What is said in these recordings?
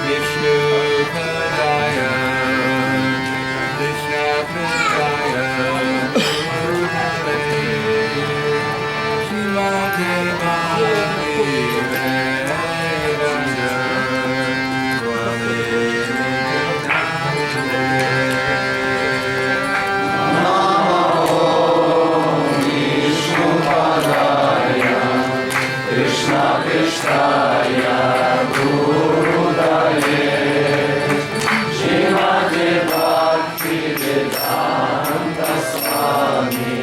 Vishnu Padaya Krishna Padaya Bhutale Srimati Bhakti Vedanta Swami Vishnu Padaya Krishna Krishnaya Bhutale Srimati Bhakti Vedanta Swami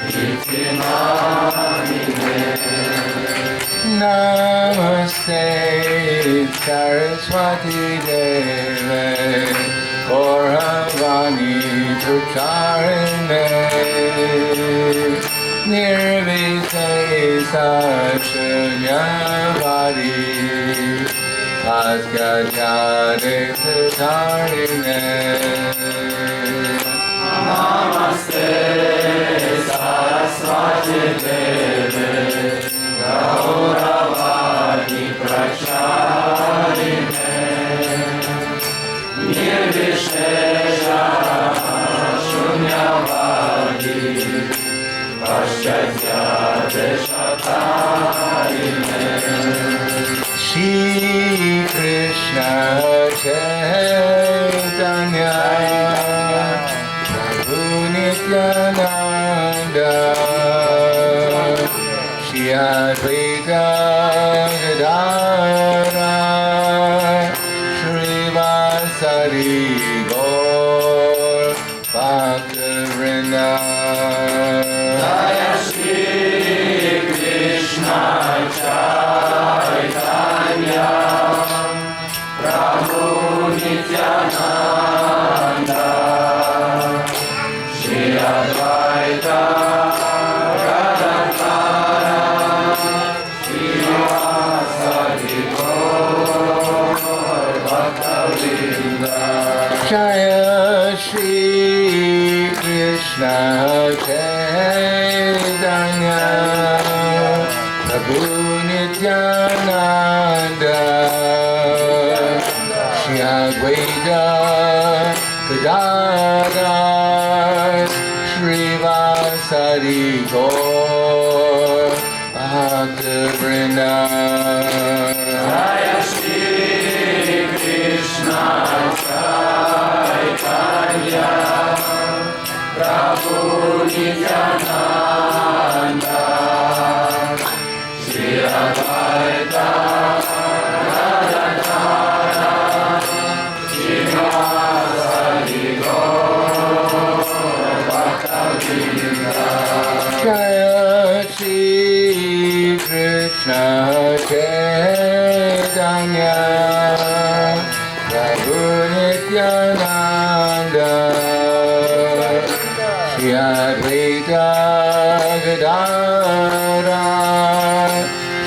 Iti Namine Namaste Saraswati Deve Gauravani Pracharine Nirvisesa Shunyavadi Asgajade Satarine Namaste Saraswati Deve Gauravani Pracharine Nirvishesha Shunyavadi Paschatya Deshatarine Shri Krishna Chaitanya Prabhu Nityananda Shri Advaita Gadadhara Shri Vasari Gaur Bhaktivinoda Jaya Shri Krishna Chaitanya Prabhu Nityananda Shri Advaita Gadadhara Shri Vasari Gaur Bhaktivinoda Jaya Shri Krishna Chaitanya Prabhu Nityananda Shri Advaita Gadadhara Shri Vasari Gaur Bhaktivinoda Jaya Shri Krishna Chaitanya Prabhu Nityananda Shri Advaita Gadadhara Shri Vasari Gaur Bhaktivinoda Jaya Shri Krishna Chaitanya Prabhu Nityananda Shri Advaita Gadadhara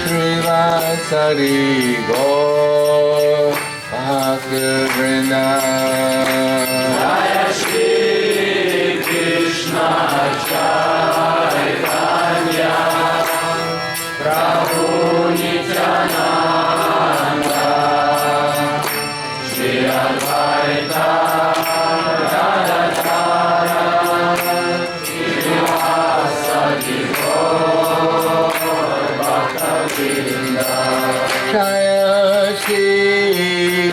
Shri Vasari Gaur Bhaktivinoda Jaya Shri Krishna Chaitanya Prabhu Nityananda Shri Advaita Gadadhara Shri Vasari Gaur Bhaktivinoda Jaya Shri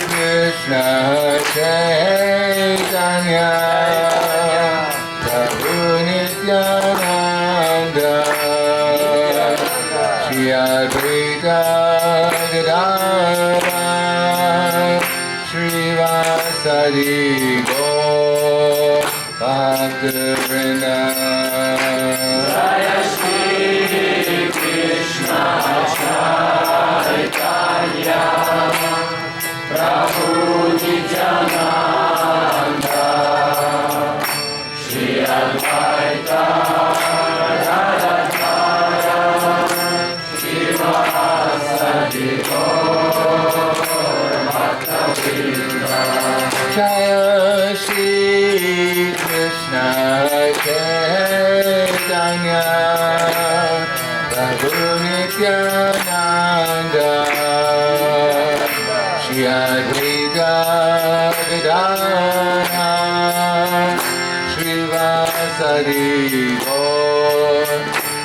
Krishna Chaitanya Prabhu Nityananda Shri Advaita Gadadhara Shri Vasari Gaur Bhaktivinoda Jaya Shri Krishna Chaitanya Prabhu Nityananda Shri Advaita Gadadhara Shri Vasari Gaur Bhaktivinoda Jaya Shri Krishna Chaitanya Prabhu Nityananda Shri Advaita Gadadhara Shri Vasari Gaur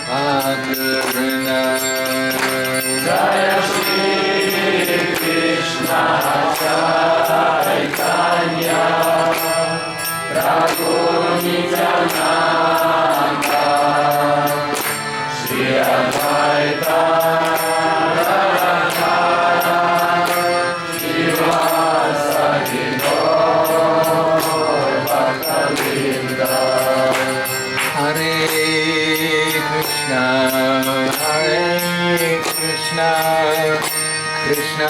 Bhaktivinoda Jaya Shri Krishna Chaitanya Prabhu Nityananda Shri Advaita Gadadhara Shivasadi Gaur Bhaktivinoda Hare Krishna Krishna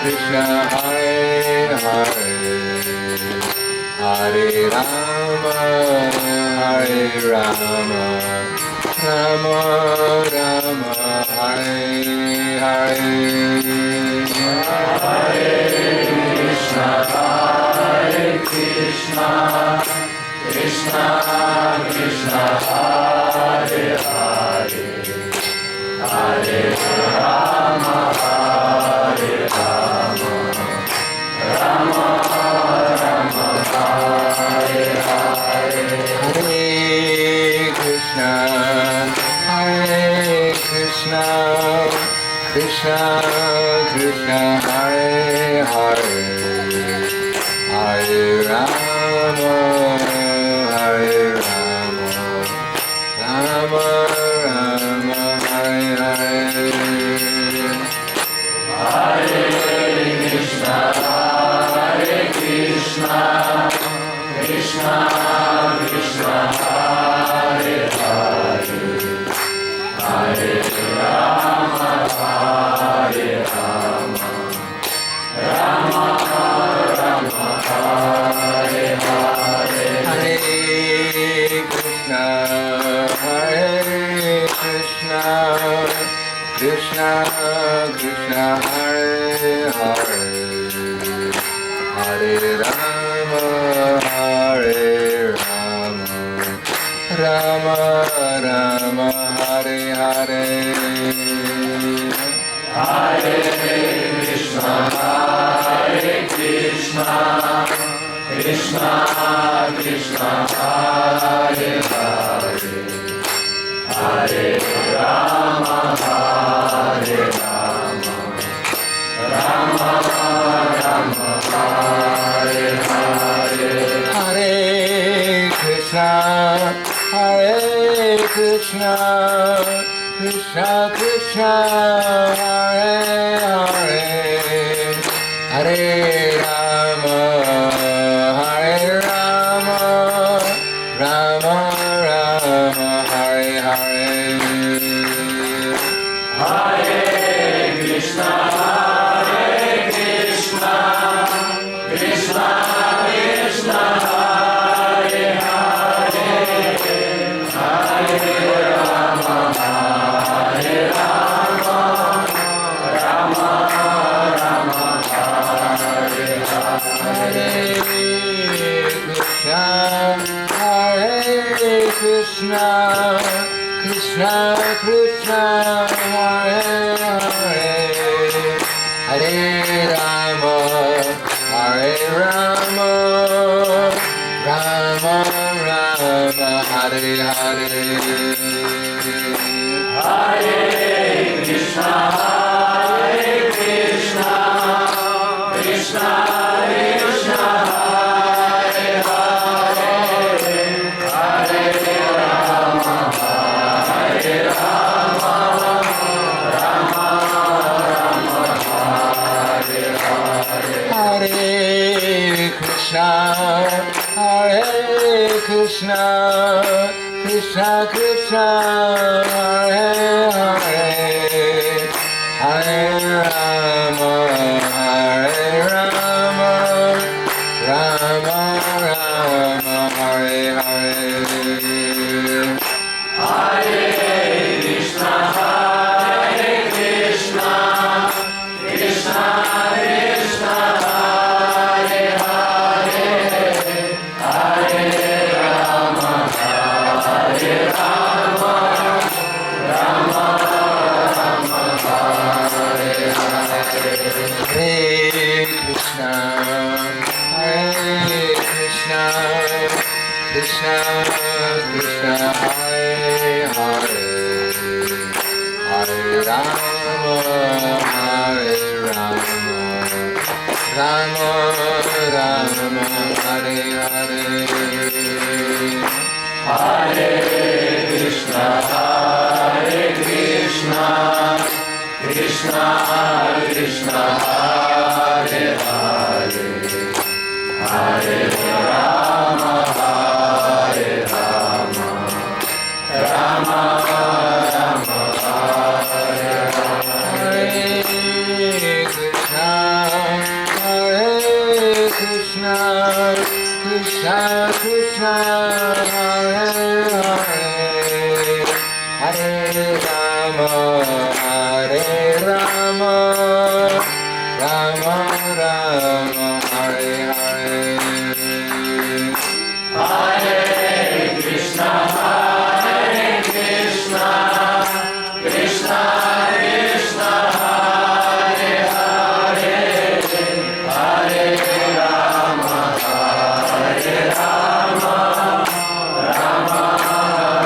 Krishna Hare Hare Hare Rama Rama Rama Hare Hare Hare Krishna Krishna Krishna Hare Hare Hare Rama Rama Rama Hare Hare Hare Krishna Krishna Krishna Hare Hare Hare Rama Rama Rama Hare Hare Hare Krishna Krishna Krishna Hare Hare Hare Rama Rama Rama Hare Hare Hare Krishna Krishna Krishna Hare Hare Hare Rama Rama Rama Hare Hare Hare Krishna Krishna Krishna Hare Hare Hare Rama Rama Rama Hare Hare Hare Krishna Krishna Krishna Hare Hare Hare Rama Rama Rama Hare Hare Hare Krishna Krishna Krishna Hare Hare Hare Rama Rama Rama Hare Hare Hare Krishna Krishna Krishna Hare Hare Hare Rama Rama Rama Hare Hare Hare Krishna Krishna Krishna Hare Hare Hare Rama Rama Rama Hare Hare Hare Krishna Krishna Krishna Hare Hare Hare Rama Rama Rama Hare Hare Hare Krishna Krishna Krishna Hare Hare Hare Rama Hare Krishna, Hare Krishna, Krishna Krishna, Hare Hare, Hare Rama, Hare Rama, Rama Rama, Hare Hare. Hare Krishna, Krishna Krishna, Hare Hare, Hare Rama, Rama Rama, Hare Hare. Krishna, Krishna Krishna, Hare Hare, Hare Rama, Hare Rama, Rama Rama, Hare Hare.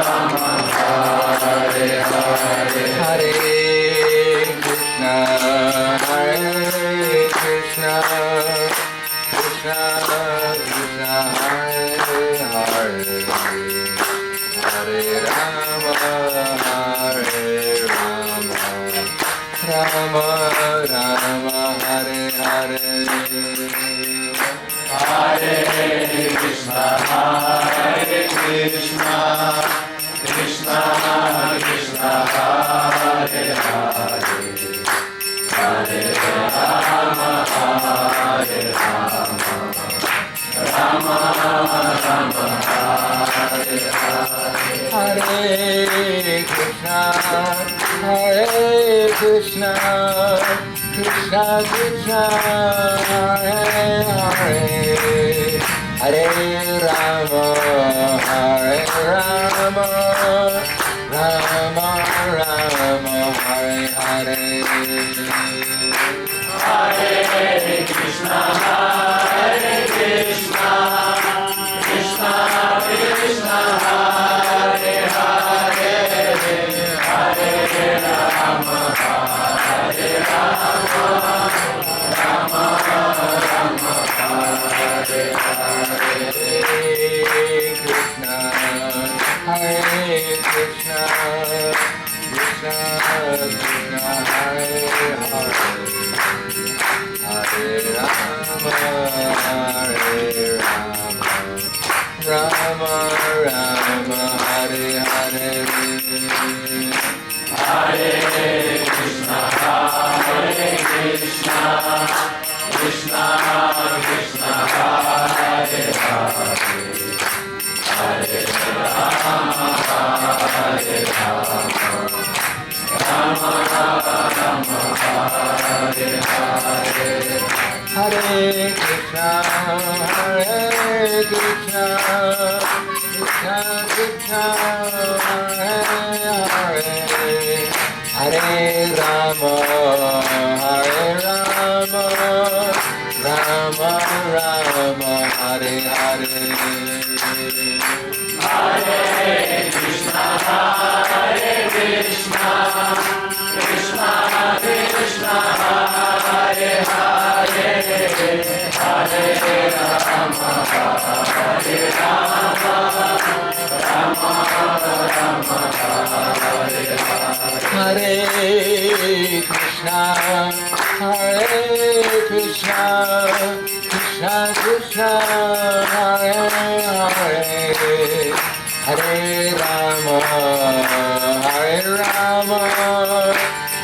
Hare Krishna, Krishna Krishna, Hare Hare, Hare Rama, Rama Rama, Hare Hare. Hare Krishna, Krishna Krishna, Hare Hare, Hare Rama, Rama Rama, Hare Hare. Hare Krishna, Krishna Krishna, Hare Hare, Hare Rama, Rama Rama, Hare Hare. Hare Krishna, Krishna Krishna, Hare Hare, Hare Rama, Rama Rama, Hare Hare. Hare Krishna, Krishna Krishna, Hare Hare, Hare Rama, Rama Rama, Hare Hare. Krishna, Hare Krishna, Krishna Krishna, Hare Hare, Hare Rama, Rama Rama, Hare Hare. Hare Krishna, Krishna Krishna, Hare Hare, Hare Rama, Rama Rama, Hare Hare. Hare Krishna, Krishna Krishna, Hare Hare, Hare Rama, Rama Rama, Hare Hare. Hare Krishna, Krishna Krishna, Hare Hare, Hare Rama, Rama Rama, Hare Hare. Hare Krishna, Krishna Krishna, Hare Hare, Hare Rama,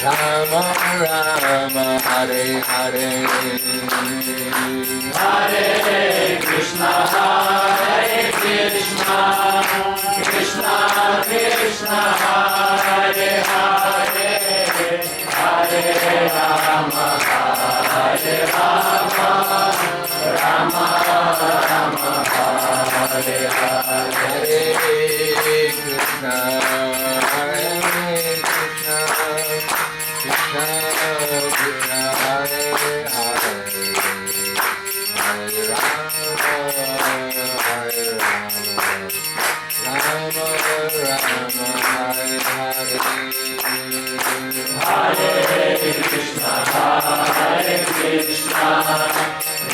Rama Rama, Hare Hare. Hare Krishna, Krishna Krishna, Hare Hare, Hare Rama, Rama Rama, Hare Hare. Krishna, Krishna Krishna,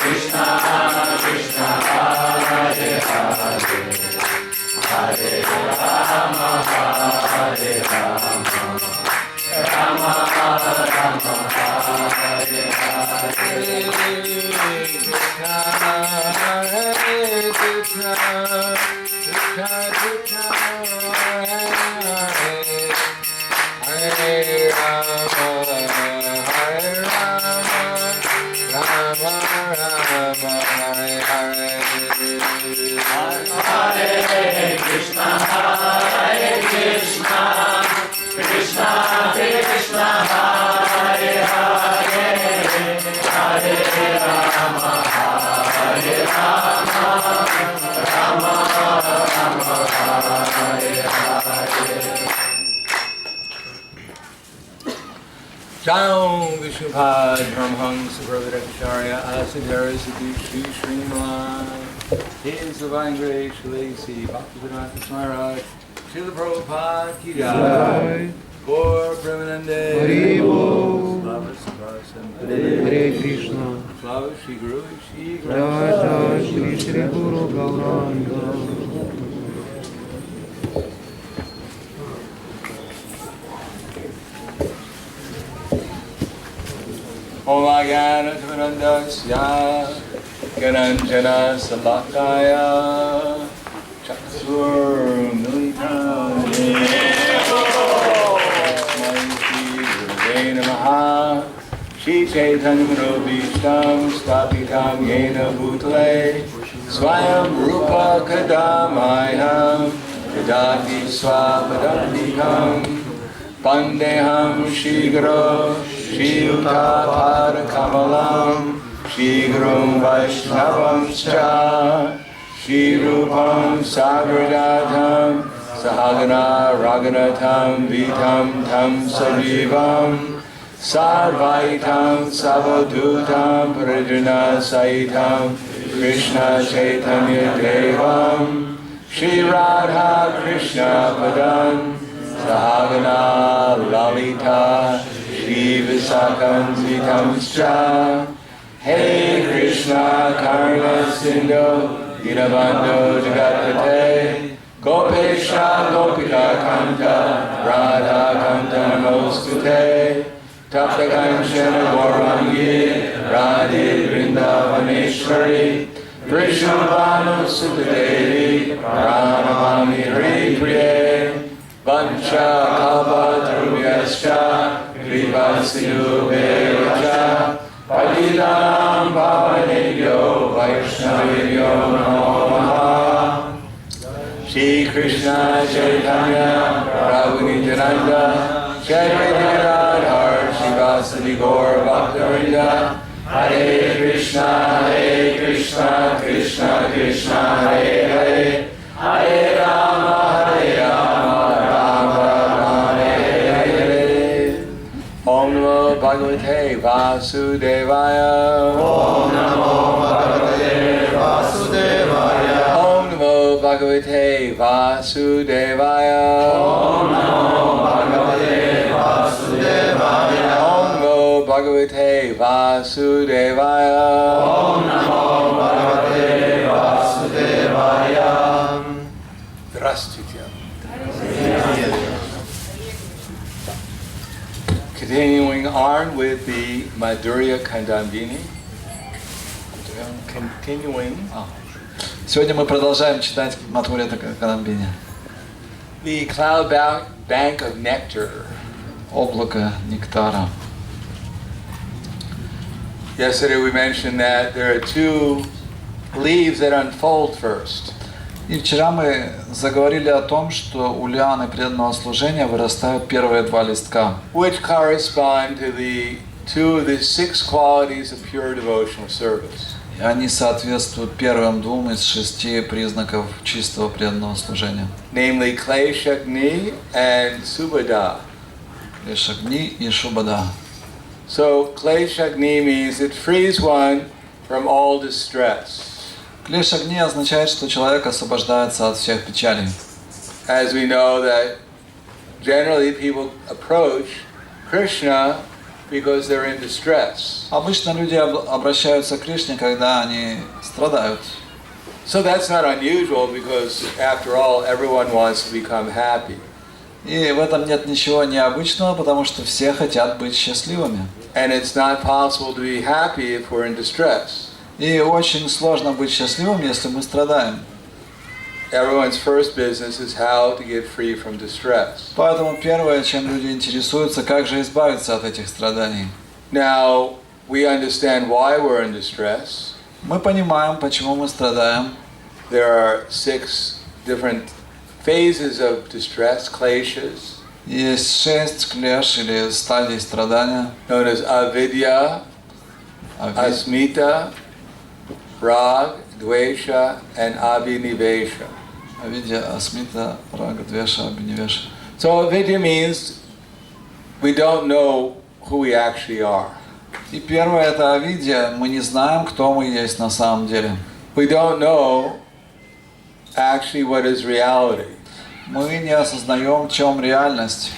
Krishna Krishna Hare Hare, Hare Rama Hare Rama, Rama Rama Hare Hare. Krishna, Krishna Krishna, Hare Rama, Hare Rama, Rama Rama, Hare Hare. Hare Krishna, Krishna Krishna, Hare Hare, Hare Rama, Hare Rama, Rama Rama, Hare Hare. Jai Vishnupad Paramhangsa Prabhupada Asadhara Sadhu Srimala His Divine Grace Shalasi Bhaktivedanta Smarak Srila Prabhupada Ki Jai Gaur Premanande Slava Saprasam Hare Krishna. Slava Shri Guru Shri Raja Shri Shri Guru Gauranga. Om Agana Tamanandasya Gananjana Salakaya Chaksur Militam Shri Namaha Shri Chaitanya Manobhishtam Stapitam Yena Bhutale Swayam Rupa Kadamayam Yadati Swapadandikam Pandeham Shri Guru Shri Uttara Kamalam Shri Gurum Vaishnavam Cha Shri Rupam Sagradatam Sahagana Raghunatam Vitam Tam Sajivam Sarvaitam Savadutam Parijana Saitam Krishna Chaitanya Devam Shri Radha Krishna Padan Sahagana Lalita Shri Visakham Sitamscha Hey Krishna Karna Sindhu Dinabandhu Jagatpate Gopesha Gopika Kanta Radha Kanta Namostute Tapta Kanchana Gaurangi Radhe Vrindavaneshwari Vrishabhanu Sutadevi Pranamami Hari Priye Vancha Kalpa Tarubhyascha Kripa Sindhu Bhavacha Patitanam Pavanebhyo Vaishnavebhyo Namo Namaha. Shri Krishna Chaitanya Prabhu Nityananda Shri Advaita Gadadhar Shivasadi Gaur Bhaktivinoda Hare Krishna Krishna Krishna Hare Hare Hare Rama Rama Hare Hare. Om Namo Bhagavate Vasudevaya. Om Namo Bhagavate Vasudevaya. Om Namo Bhagavate Vasudevaya. Om Namo Bhagavate Vasudevaya. Om Namo Bhagavate Vasudevaya. Om Namo Bhagavate Vasudevaya. Здравствуйте. Continuing on with the Madhurya Kandambini. Continuing. Сегодня мы продолжаем читать Мадхурья Кадамбини. The cloud bank of nectar. Облако нектара. Yesterday we mentioned that there are two leaves that unfold first. И вчера мы заговорили о том, что у лианы преданного служения вырастают первые два листка, Which correspond to the two of the six qualities of pure devotional service. и они соответствуют первым двум из 6 признаков чистого преданного служения. Namely Kleshagni and Subhada. Лишагни и Шубада. So Kleshagni means it frees one from all distress. Клеш-агни означает, что человек освобождается от всех печалей. As we know that generally people approach Krishna because they're in distress. Обычно люди обращаются к Кришне, когда они страдают. So that's not unusual because, after all, everyone wants to become happy. И в этом нет ничего необычного, потому что все хотят быть счастливыми. And it's not possible to be happy if we're in distress. И очень сложно быть счастливым, если мы страдаем. Everyone's first business is how to get free from distress. Поэтому первое, чем люди интересуются, как же избавиться от этих страданий. Now, we understand why we're in distress. Мы понимаем, почему мы страдаем. There are 6 different phases of distress, kleshas, Есть 6 клеш или стадий страдания. known as avidya, asmita, rag, dvesha, and abhinivesha. Авидья, асмита, рага, двеша, абинивеша. So avidya means we don't know who we actually are. И первое это авидья. Мы не знаем, кто мы есть на самом деле. We don't know actually what is reality. Мы не осознаем, в чем реальность.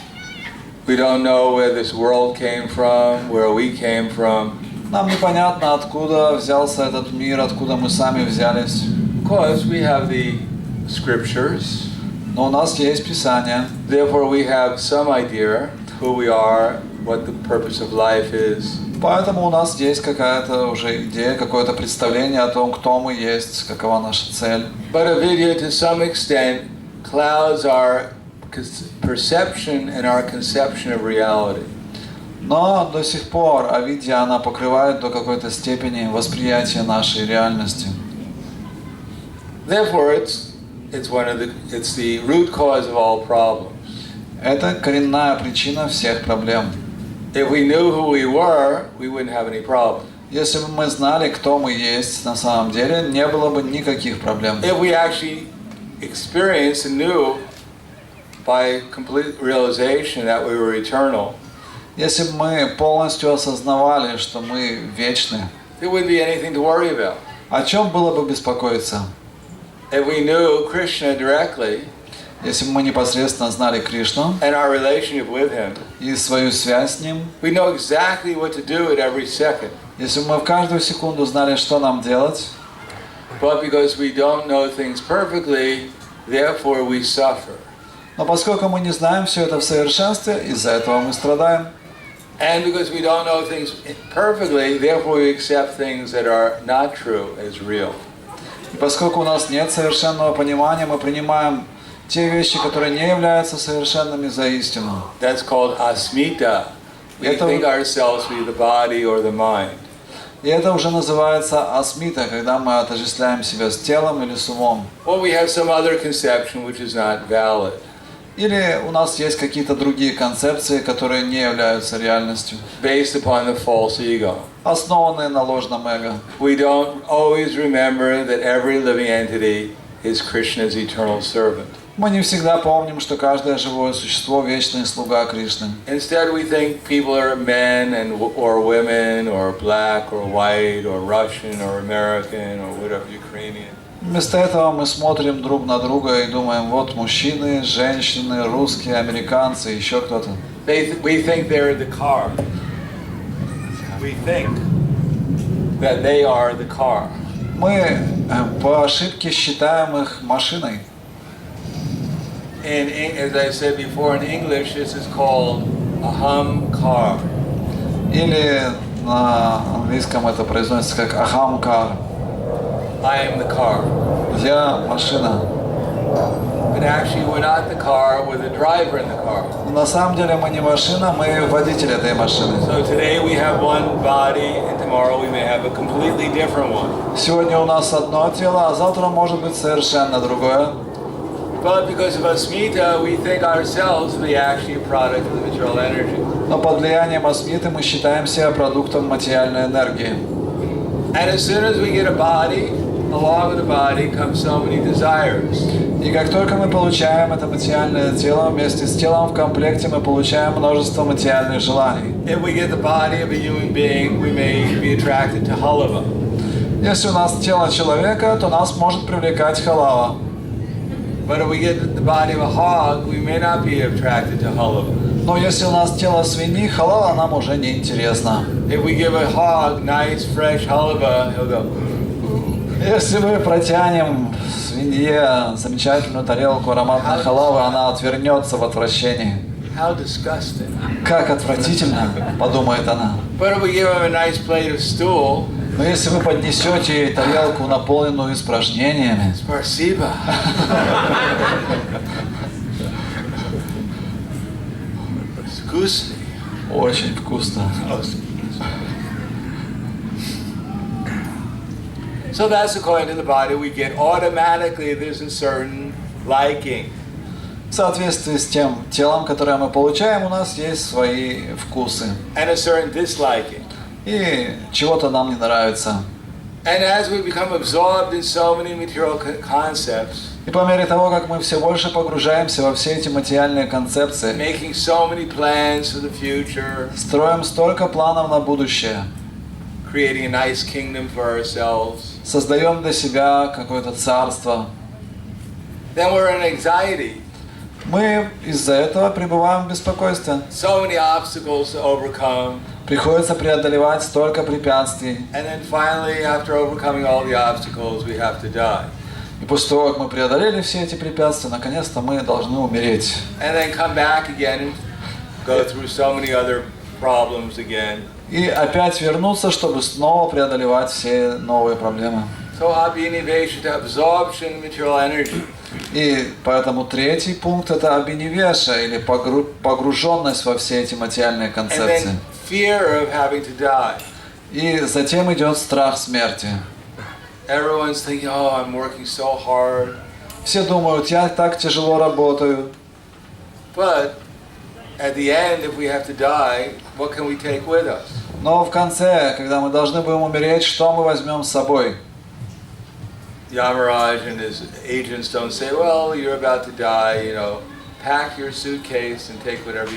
We don't know where this world came from, where we came from. Нам непонятно, откуда взялся этот мир, откуда мы сами взялись. Of course, we have the scriptures. Но у нас есть Писание. Therefore, we have some idea who we are, what the purpose of life is. Поэтому у нас есть какая-то уже идея, какое-то представление о том, кто мы есть, какова наша цель. But avidya, to some extent, clouds our perception and our conception of reality. Но до сих пор авидья, она покрывает до какой-то степени восприятие нашей реальности. Therefore, it's the root cause of all problems. Это коренная причина всех проблем. If we knew who we were, we wouldn't have any problem. Если бы мы знали, кто мы есть на самом деле, не было бы никаких проблем. If we actually experienced and knew by complete realization that we were eternal, Если бы мы полностью осознавали, что мы вечны, there wouldn't be anything to worry about. о чем было бы беспокоиться? If we knew Krishna directly Если бы мы непосредственно знали Кришну and our relationship with Him, и свою связь с Ним, we know exactly what to do at every second. если бы мы в каждую секунду знали, что нам делать, But because we don't know things perfectly, therefore we suffer. но поскольку мы не знаем все это в совершенстве, из-за этого мы страдаем. And because we don't know things perfectly, therefore we accept things that are not true as real. И поскольку у нас нет совершенного понимания, мы принимаем те вещи, которые не являются совершенными, за истину. That's called asmita. We think ourselves to be the body or the mind. И это уже называется асмита, когда мы отождествляем себя с телом или с умом. Or we have some other conception which is not valid. Или у нас есть какие-то другие концепции, которые не являются реальностью, Based upon the false ego. основанные на ложном эго. We don't always remember that every living entity is Krishna's eternal servant. Мы не всегда помним, что каждое живое существо – вечный слуга Кришны. Instead, we think people are men or women or black or white or Russian or American or whatever, Ukrainian. Вместо этого мы смотрим друг на друга и думаем, вот мужчины, женщины, русские, американцы, еще кто-то. We think they're the car. We think that they are the car. Мы по ошибке считаем их машиной. And as I said before, in English, this is called aham car. Или на английском это произносится как ахамкар. I am the car. Я машина. But actually, we're not the car, we're the driver in the car. Но на самом деле мы не машина, мы водитель этой машины. So today we have one body, and tomorrow we may have a completely different one. Сегодня у нас одно тело, а завтра может быть совершенно другое. But because of asmita, we think ourselves to be actually a product of the material energy. Но под влиянием асмиты мы считаем себя продуктом материальной энергии. And as soon as we get a body, along with the body comes so many desires. И как только мы получаем это материальное тело, вместе с телом в комплекте мы получаем множество материальных желаний. If we get the body of a human being, we may be attracted to halava. Если у нас тело человека, то нас может привлекать халава. But if we get the body of a hog, we may not be attracted to halava. Но если у нас тело свиньи, халава нам уже не интересно. If we give a hog nice fresh halava, he'll go. Если мы протянем свинье замечательную тарелку ароматной халавы, она отвернется в отвращении. How disgusting. Как отвратительно, подумает она. But if we give him a nice plate of stool, Но если вы поднесете ей тарелку, наполненную испражнениями, Spasiba. Вкусный. очень вкусно. So that's according to the body, we get automatically there's a certain liking. В соответствии с тем телом, которое мы получаем, у нас есть свои вкусы. And a certain disliking. И чего-то нам не нравится. And as we become absorbed in so many material concepts, И по мере того, как мы все больше погружаемся во все эти материальные концепции, making so many plans for the future, строим столько планов на будущее, creating a nice kingdom for ourselves, создаем для себя какое-то царство, then we're in anxiety. мы из-за этого пребываем в беспокойстве. So many obstacles to overcome. Приходится преодолевать столько препятствий. And then finally, after overcoming all the obstacles, we have to die. И после того, как мы преодолели все эти препятствия, наконец-то мы должны умереть. And then come back again and go through so many other problems again. И опять вернуться, чтобы снова преодолевать все новые проблемы. So abhiniveshita, absorption of material energy. И поэтому третий пункт – это абинивеша, или погруженность во все эти материальные And концепции. then fear of having to die. И затем идет страх смерти. Everyone's thinking, oh, I'm working so hard. Все думают, я так тяжело работаю. But at the end, if we have to die, what can we take with us? Но в конце, когда мы должны будем умереть, что мы возьмем с собой? Yamaraj and his agents don't say, well, you're about to die, pack your suitcase and take whatever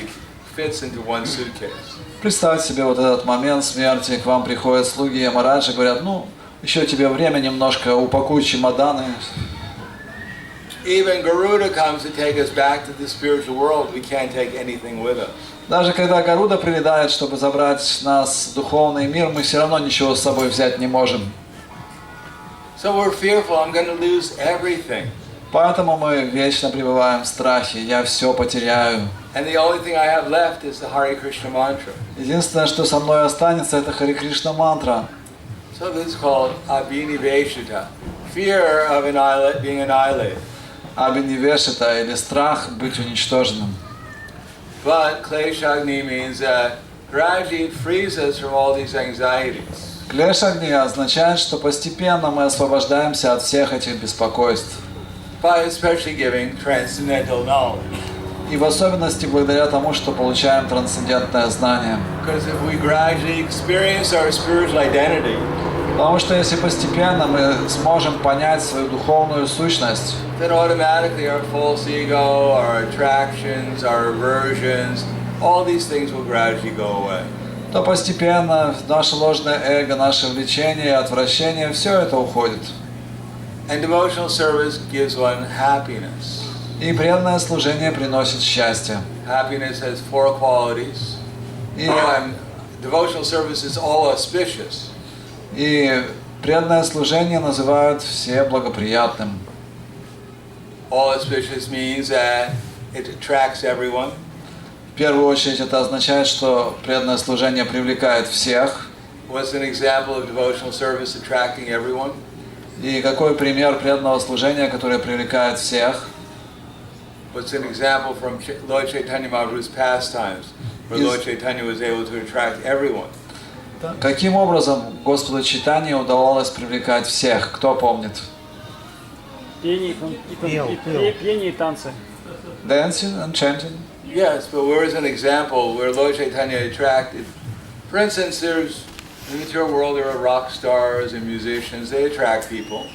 fits into one suitcase. Представьте себе вот этот момент смерти, к вам приходят слуги Ямараджа и говорят, еще тебе время немножко, упакуй чемоданы. Even Garuda comes to take us back to the spiritual world, we can't take anything with us. Даже когда Гаруда прилетает, чтобы забрать нас в духовный мир, мы все равно ничего с собой взять не можем. So we're fearful, I'm going to lose everything. Поэтому мы вечно пребываем в страхе, я все потеряю. And the only thing I have left is the Hare Krishna mantra. Единственное, что со мной останется, это Харе Кришна мантра. So this is called abhiniveshita, fear of being annihilated. Абинивешита, или страх быть уничтоженным. But kleshagni means that gradually it frees us from all these anxieties. Клешагни означает, что постепенно мы освобождаемся от всех этих беспокойств. By especially giving transcendental knowledge. И в особенности благодаря тому, что получаем трансцендентное знание. Because if we gradually experience our spiritual identity, Потому что если постепенно мы сможем понять свою духовную сущность, then automatically our false ego, our attractions, our aversions, all these things will gradually go away. то постепенно наше ложное эго, наше влечение, отвращение, все это уходит. And devotional service gives one happiness. И преданное служение приносит счастье. Happiness has 4 qualities. И, And devotional service is all auspicious. и преданное служение называют все благоприятным. All auspicious means that it attracts everyone. В первую очередь это означает, что преданное служение привлекает всех. What's an example of devotional service attracting everyone? И какой пример преданного служения, которое привлекает всех? What's an example from Lord Chaitanya Mahaprabhu's pastimes, where Lord Chaitanya was able to attract everyone? Каким образом Господу Чайтанье удавалось привлекать всех? Кто помнит? Пение и танцы. Dancing and chanting. Yes, but where is an example where Lord Chaitanya attracted? For instance, there's in the material world there are rock stars and musicians. They attract people.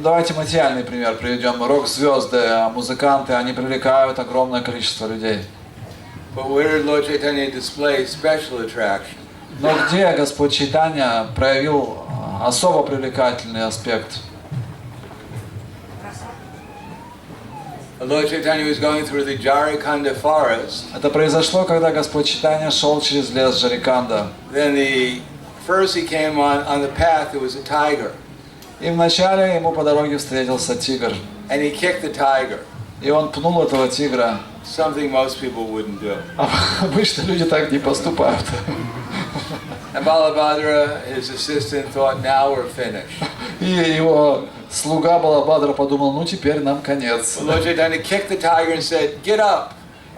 Давайте материальный пример приведем. Рок-звезды, музыканты, они привлекают огромное количество людей. But where did Lord Chaitanya display special attraction? Но где Господь Чайтанья проявил особо привлекательный аспект? Lord Chaitanya was going through the Jharikanda forest. Это произошло, когда Господь Чайтанья шел через лес Джариканда. Then first he came on the path, there was a tiger. И вначале ему по дороге встретился тигр. And he kicked the tiger. И он пнул этого тигра. Something most people wouldn't do. Обычно люди так не поступают. And Balabhadra, his assistant, thought, now we're finished. И его слуга Балабхадра подумал, ну теперь нам конец. Lord Chaitanya kicked the tiger and said, get up.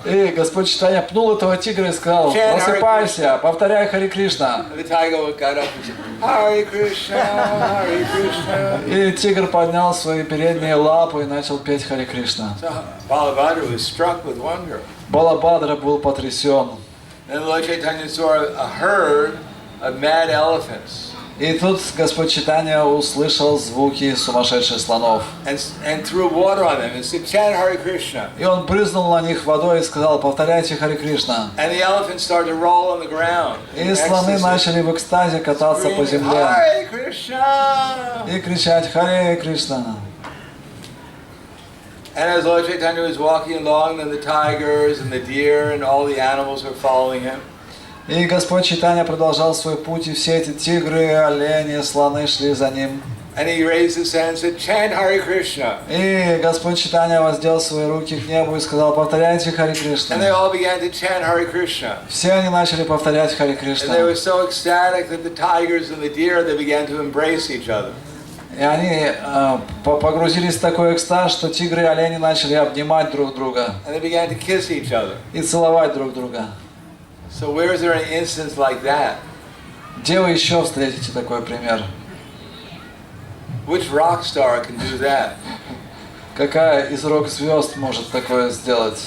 И Господь Чайтанья пнул этого тигра и сказал, просыпайся, повторяй Хари Кришна. And the tiger got up and said, Hare Krishna, Hare Krishna. И тигр поднял свои передние лапы и начал петь Хари Кришна. So Balabhadra was struck with wonder. Балабхадра был потрясен. And Lord Chaitanya saw a herd of mad elephants. И тут Господь Чайтанья услышал звуки сумасшедших слонов. And threw water on them and said, chant Hare Krishna. И он брызнул на них водой и сказал, повторяйте Хари Кришна. And the elephants started to roll on the ground. И слоны начали в экстазе кататься по земле Hare Krishna. и кричать Харе Кришна. And as Lord Chaitanya was walking along, then the tigers and the deer and all the animals were following him. И Господь Чайтанья продолжал свой путь, и все эти тигры, олени, слоны шли за ним. And he raised his hand and said, chant Hare Krishna. И Господь Чайтанья воздел свои руки к небу и сказал, повторяйте Хари Кришна. And they all began to chant Hare Krishna. Все они начали повторять Хари And they Кришна. were so ecstatic that the tigers and the deer, they began to embrace each other. И они погрузились в такой экстаз, что тигры и олени начали обнимать друг друга And they began to kiss each other. и целовать друг друга. So where is there an instance like that? Где вы еще встретите такой пример? Which rock star can do that? Какая из рок-звезд может такое сделать?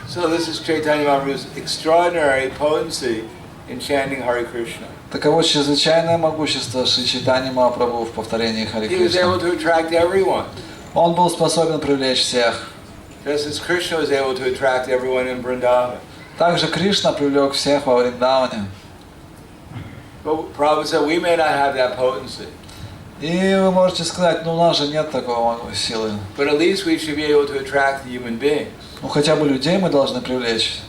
So this is Chaitanya Mahaprabhu's extraordinary potency in chanting Hare Krishna. Таково чрезвычайное могущество Шри Чайтаньи Махапрабху в повторении Хари He was able Кришны. to attract everyone. Он был способен привлечь всех. Just as Krishna was able to attract everyone in Vrindavan. Также Кришна привлек всех во Вриндаване. But Prabhupada said we may not have that potency. И вы можете сказать, ну у нас же нет такого силы. But at least we should be able to attract the human beings. Ну хотя бы людей мы должны привлечь.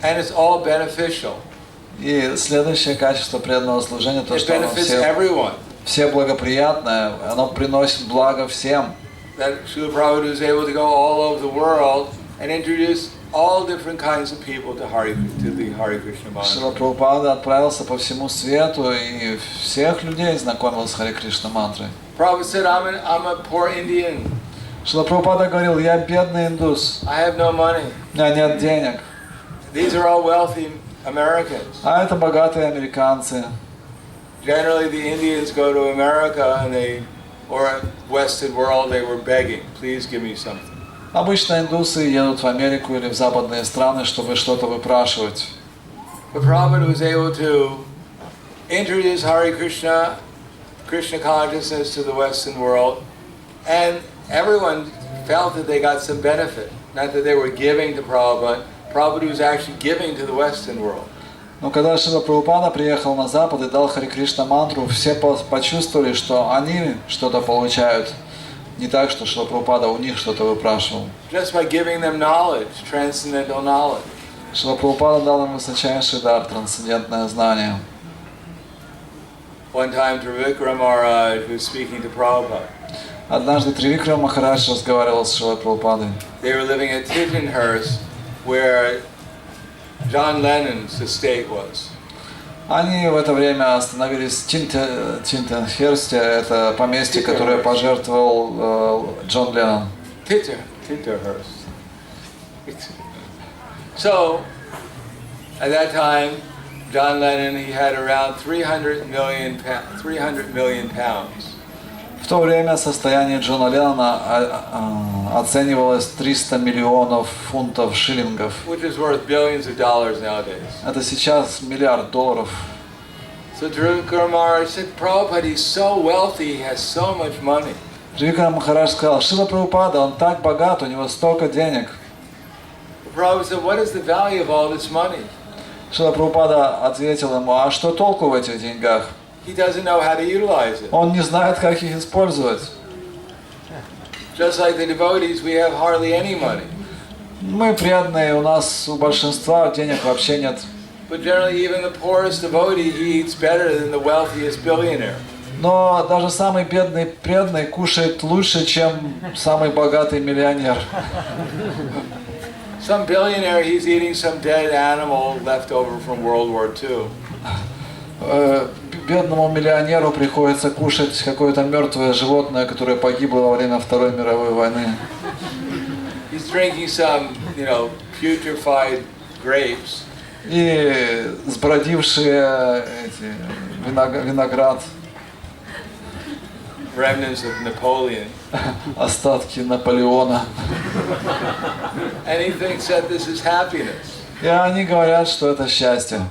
And it's all beneficial. И следующее качество преданного служения, то, It что оно benefits everyone. все благоприятное, оно приносит благо всем. That Srila Prabhupada was able to go all over the world and introduce all different kinds of people to the Hare Krishna Шрила mantra. Прабхупада отправился по всему свету и всех людей знакомил с Харе Кришна мантрой. Prabhupada said, I'm a poor Indian. Шрила Прабхупада говорил, я бедный индус, I have no money. у меня нет денег. These are all wealthy Americans. А это богатые американцы. Generally, the Indians go to America or Western world, they were begging, please give me something. Обычно индусы едут в Америку или в западные страны, чтобы что-то выпрашивать. But Prabhupada was able to introduce Hare Krishna, Krishna consciousness to the Western world, and everyone felt that they got some benefit. Not that they were giving to Prabhupada, Prabhupada was actually giving to the Western world. Но когда Шрила Прабхупада приехал на Запад и дал Харе Кришна мантру, все почувствовали, что они что-то получают. Не так, что Шрила Прабхупада у них что-то выпрашивал. Just by giving them knowledge, transcendental knowledge. Шрила Прабхупада дал им высочайший дар, трансцендентное знание. One time Trivikram Maharaj was speaking to Prabhupada. Однажды Тривикрам Махарадж разговаривал с Шрилой Прабхупадой. They were living at Tittenhurst, where John Lennon's estate was. Они в это время остановились в Тинтенхерсте, это поместье, которое пожертвовал Джон Леннон. Tittenhurst. So, at that time, John Lennon, he had around 300 million pounds. В то время состояние Джона Леннона оценивалось 300 миллионов фунтов шиллингов. Which is worth billions of dollars nowadays. Это сейчас $1 миллиард. So Trivikram Maharaj said, Prabhupada, he's so wealthy, he has so much money. Тривикрам Махарадж сказал, Шрила Прабхупада, он так богат, у него столько денег. Prabhupada said, what is the value of all this money? Шрила Прабхупада ответил ему, а что толку в этих деньгах? He doesn't know how to utilize it. Он не знает, как их использовать. Just like the devotees, we have hardly any money. Мы преданные, у нас у большинства денег вообще нет. But generally, even the poorest devotee, he eats better than the wealthiest billionaire. Но даже самый бедный преданный кушает лучше, чем самый богатый миллионер. Some billionaire, he's eating some dead animal left over from World War II. Бедному миллионеру приходится кушать какое-то мертвое животное, которое погибло во время Второй мировой войны. He's drinking some, putrefied grapes. И сбродившие виноград, Remnants of Napoleon. остатки Наполеона. And he thinks that this is happiness. И они говорят, что это счастье.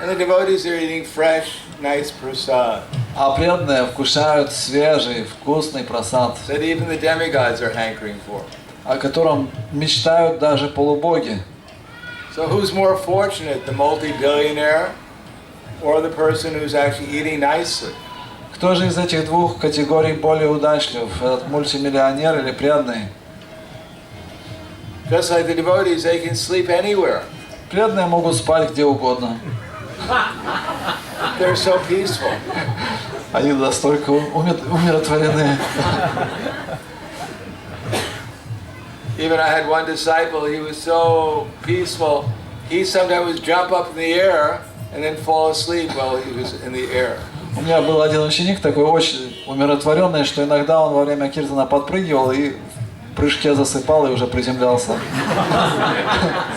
And the devotees are eating fresh, nice prasad. А преданные вкушают свежий, вкусный прасад, That even the demigods are hankering for. о котором мечтают даже полубоги. So who's more fortunate, the multi-billionaire or the person who's actually eating nicely? Кто же из этих двух категорий более удачлив? Этот мультимиллионер или преданный? Just like the devotees, they can sleep anywhere. Преданные могут спать где угодно. They're so peaceful. Они настолько умиротворены. Even I had one disciple, he was so peaceful, he sometimes would jump up in the air and then fall asleep while he was in the air. У меня был один ученик такой очень умиротворенный, что иногда он во время киртана подпрыгивал и в прыжке засыпал и уже приземлялся.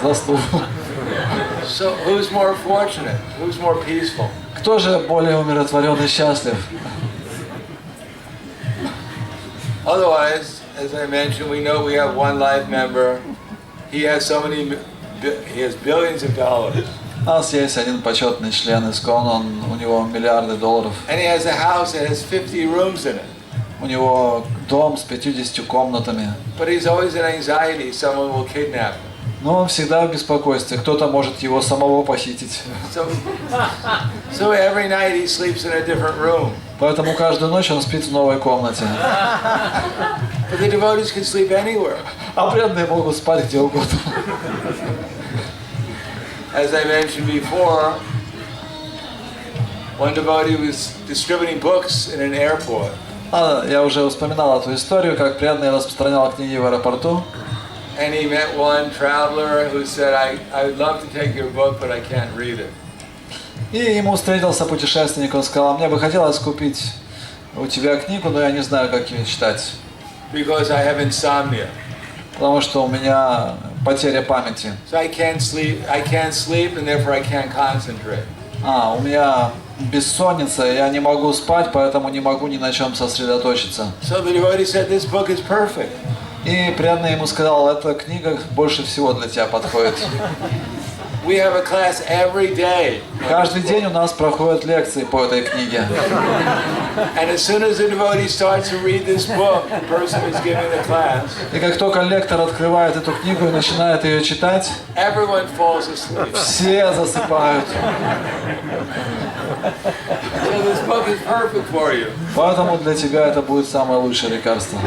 Заснул. So who's more fortunate? Who's more peaceful? Кто же более умиротворен и счастлив? Otherwise, as I mentioned, we know we have one life member. He has he has billions of dollars. У нас есть один почетный член ИСККОН, у него миллиарды долларов. And he has a house that has 50 rooms in it. У него дом с 50 комнатами. But he's always in anxiety, someone will kidnap him. Но он всегда в беспокойстве, кто-то может его самого похитить. So every night he sleeps in a different room. Поэтому каждую ночь он спит в новой комнате. But the devotees can sleep anywhere. А преданные могут спать где угодно. As I mentioned before, one devotee was distributing books in an airport. Я уже вспоминал эту историю, как преданный распространял книги в аэропорту. And he met one traveler who said, I would love to take your book, but I can't read it. И ему встретился путешественник, он сказал: мне бы хотелось купить у тебя книгу, но я не знаю, как ее читать. Because I have insomnia. Потому что у меня потеря памяти. So I can't sleep, and therefore I can't concentrate. У меня бессонница, я не могу спать, поэтому не могу ни на чем сосредоточиться. So the devotee said, this book is perfect. И преданный ему сказал: эта книга больше всего для тебя подходит. We have a class every day. Каждый день у нас проходят лекции по этой книге. And as soon as the devotee starts to read this book, the person who's giving the class, И как только лектор открывает эту книгу и начинает ее читать, everyone falls asleep. все засыпают. So this book is perfect for you. Поэтому для тебя это будет самое лучшее лекарство.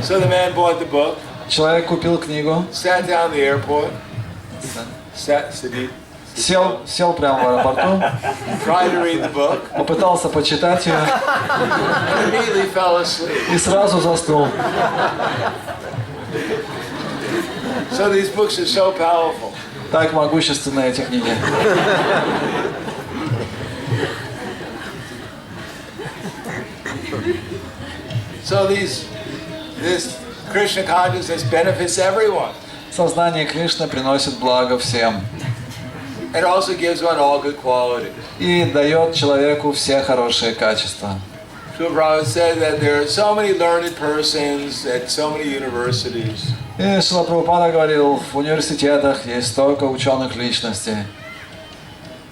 So the man bought the book, Человек купил книгу, sat down in the airport, сел прямо в аэропорту, tried to read the book, попытался почитать ее and immediately fell asleep. и сразу заснул. So these books are so powerful. Так могущественны эти книги. So this Krishna consciousness benefits everyone. Сознание Кришны приносит благо всем It also gives one all good qualities. и дает человеку все хорошие качества. Srila Prabhupada said that there are so many learned persons at so many universities. И Шрила Прабхупада говорил, в университетах есть столько ученых личностей.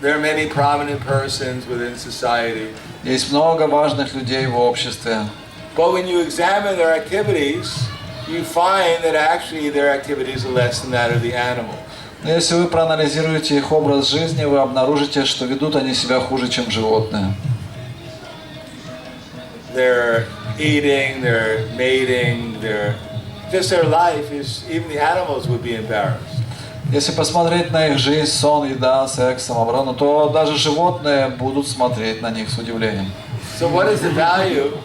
There are many prominent persons within society. Есть много важных людей в обществе. But when you examine their activities, you find that actually their activities are less than that of the animal. Но если вы проанализируете их образ жизни, вы обнаружите, что ведут они себя хуже, чем животные. their eating, their mating, just their life is, even the animals would be embarrassed. Если посмотреть на их жизнь, сон, еда, секс, самооборона, то даже животные будут смотреть на них с удивлением. So what is the value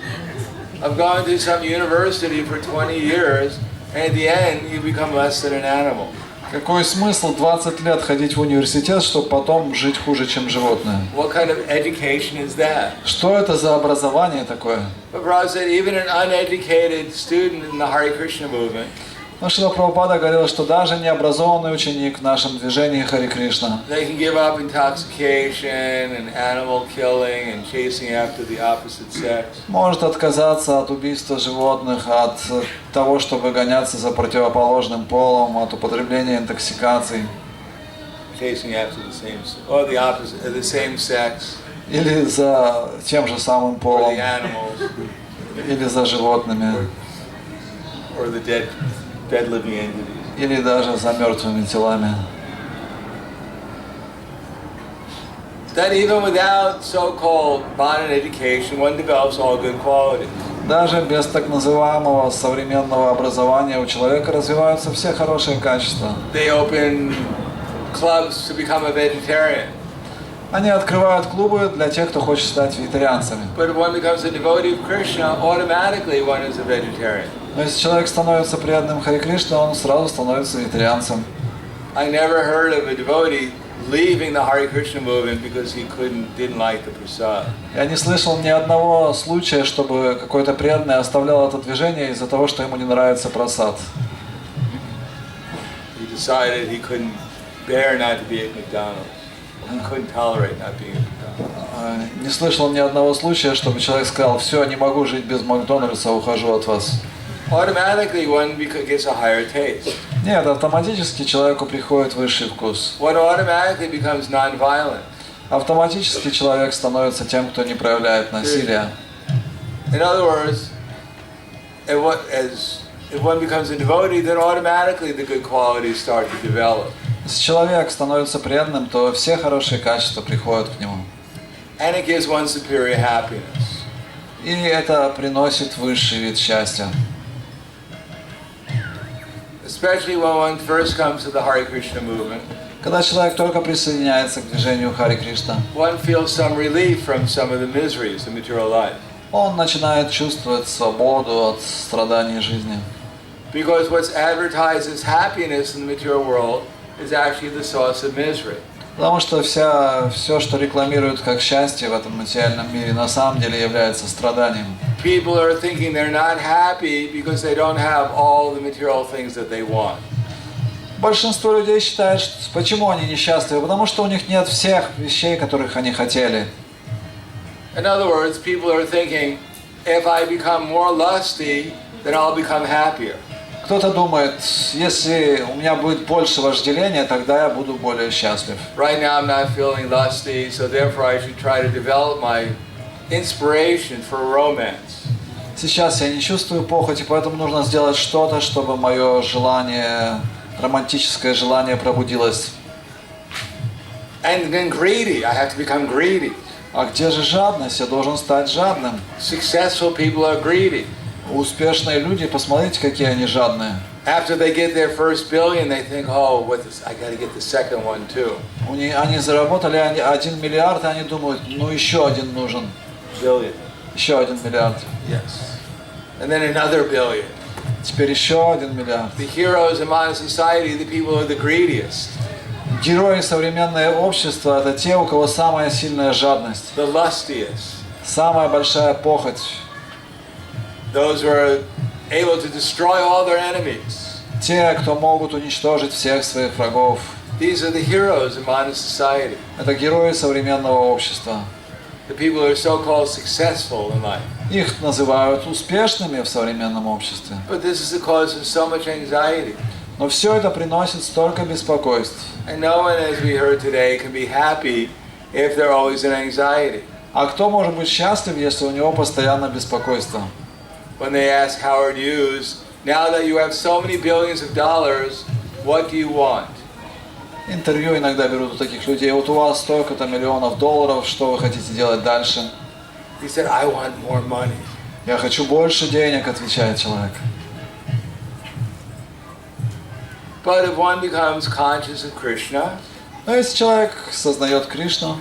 of going to some university for 20 years and at the end you become less than an animal? Какой смысл 20 лет ходить в университет, чтобы потом жить хуже, чем животные? What kind of education is that? Что это за образование такое? But Prabhupada said even an uneducated student in the Hare Krishna movement, Ну, Шрила Прабхупада говорил, что даже необразованный ученик в нашем движении Харе Кришна they can give up intoxication and animal killing and chasing after the opposite sex. может отказаться от убийства животных, от того, чтобы гоняться за противоположным полом, от употребления интоксикаций Chasing after the same, or the opposite, the same sex, или за тем же самым or полом, the animals, или за животными, or the dead living entities. или даже за мертвыми телами. That even without so-called modern education, one develops all good qualities. Даже без так называемого современного образования у человека развиваются все хорошие качества. They open clubs to become a vegetarian. Они открывают клубы для тех, кто хочет стать вегетарианцами. But if one becomes a devotee of Krishna, automatically one is a vegetarian. Но если человек становится преданным Харе Кришне, он сразу становится вегетарианцем. I never heard of a devotee leaving the Hare Krishna movement because he didn't like the prasad. Я не слышал ни одного случая, чтобы какой-то преданный оставлял это движение из-за того, что ему не нравится прасад. He decided he couldn't bear not to be at McDonald's. He couldn't tolerate not being at McDonald's. Не слышал ни одного случая, чтобы человек сказал: все, не могу жить без Макдональдса, ухожу от вас. Automatically one gets a higher taste. Нет, автоматически человеку приходит высший вкус. One automatically becomes non-violent. Автоматически человек становится тем, кто не проявляет насилия. In other words, if one becomes a devotee, then automatically the good qualities start to develop. Если человек становится преданным, то все хорошие качества приходят к нему. And it gives one superior happiness. И это приносит высший вид счастья. Especially when one first comes to the Hare Krishna movement, Когда человек только присоединяется к движению Харе Кришна, one feels some relief from some of the miseries of material life. он начинает чувствовать свободу от страданий жизни. Because what's advertised as happiness in the material world is actually the source of misery. Потому что все, что рекламируют как счастье в этом материальном мире, на самом деле является страданием. People are thinking they're not happy because they don't have all the material things that they want. Большинство людей считают, что почему они несчастливы? Потому что у них нет всех вещей, которых они хотели. In other words, people are thinking, if I become more lusty, then I'll become happier. Кто-то думает, если у меня будет больше вожделения, тогда я буду более счастлив. Right now I'm not feeling lusty, so therefore I should try to develop my inspiration for romance. Сейчас я не чувствую похоти, поэтому нужно сделать что-то, чтобы мое желание, романтическое желание пробудилось. And then greedy, I have to become greedy. А где же жадность? Я должен стать жадным. Successful people are greedy. Успешные люди, посмотрите, какие они жадные. After they get their first billion, they think, oh, I got to get the second one too. Они заработали 1 миллиард, и они думают, ну еще один нужен. Billion. Еще 1 миллиард. Yes. And then another billion. Теперь еще 1 миллиард. The heroes in modern society, the people who are the greediest. Герои современного общества – это те, у кого самая сильная жадность, The lustiest. самая большая похоть. Those who are able to destroy all their enemies. Те, кто могут уничтожить всех своих врагов. These are the heroes in modern society. Это герои современного общества. The people who are so-called successful in life. Их называют успешными в современном обществе. But this is the cause of so much anxiety. Но все это приносит столько беспокойств. And no one, as we heard today, can be happy if they're always in anxiety. А кто может быть счастлив, если у него постоянно беспокойство? When they ask Howard Hughes, now that you have so many billions of dollars, what do you want? Интервью иногда берут у таких людей. Вот у вас столько-то миллионов долларов, что вы хотите делать дальше? He said, I want more money. Я хочу больше денег, отвечает человек. But if one becomes conscious of Krishna, Но если человек сознает Кришну,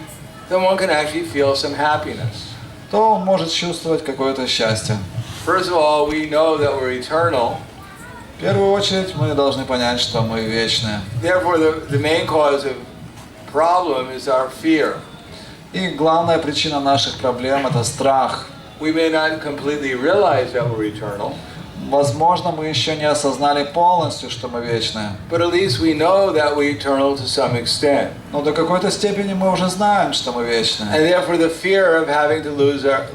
then one can actually feel some happiness. то он может чувствовать какое-то счастье. First of all, we know that we're eternal. В первую очередь мы должны понять, что мы вечные. Therefore, the main cause of problem is our fear. И главная причина наших проблем – это страх. We may not completely realize that we're eternal, Возможно, мы еще не осознали полностью, что мы вечные. but at least we know that we're eternal to some extent. Но до какой-то степени мы уже знаем, что мы вечные. And therefore, the fear of having to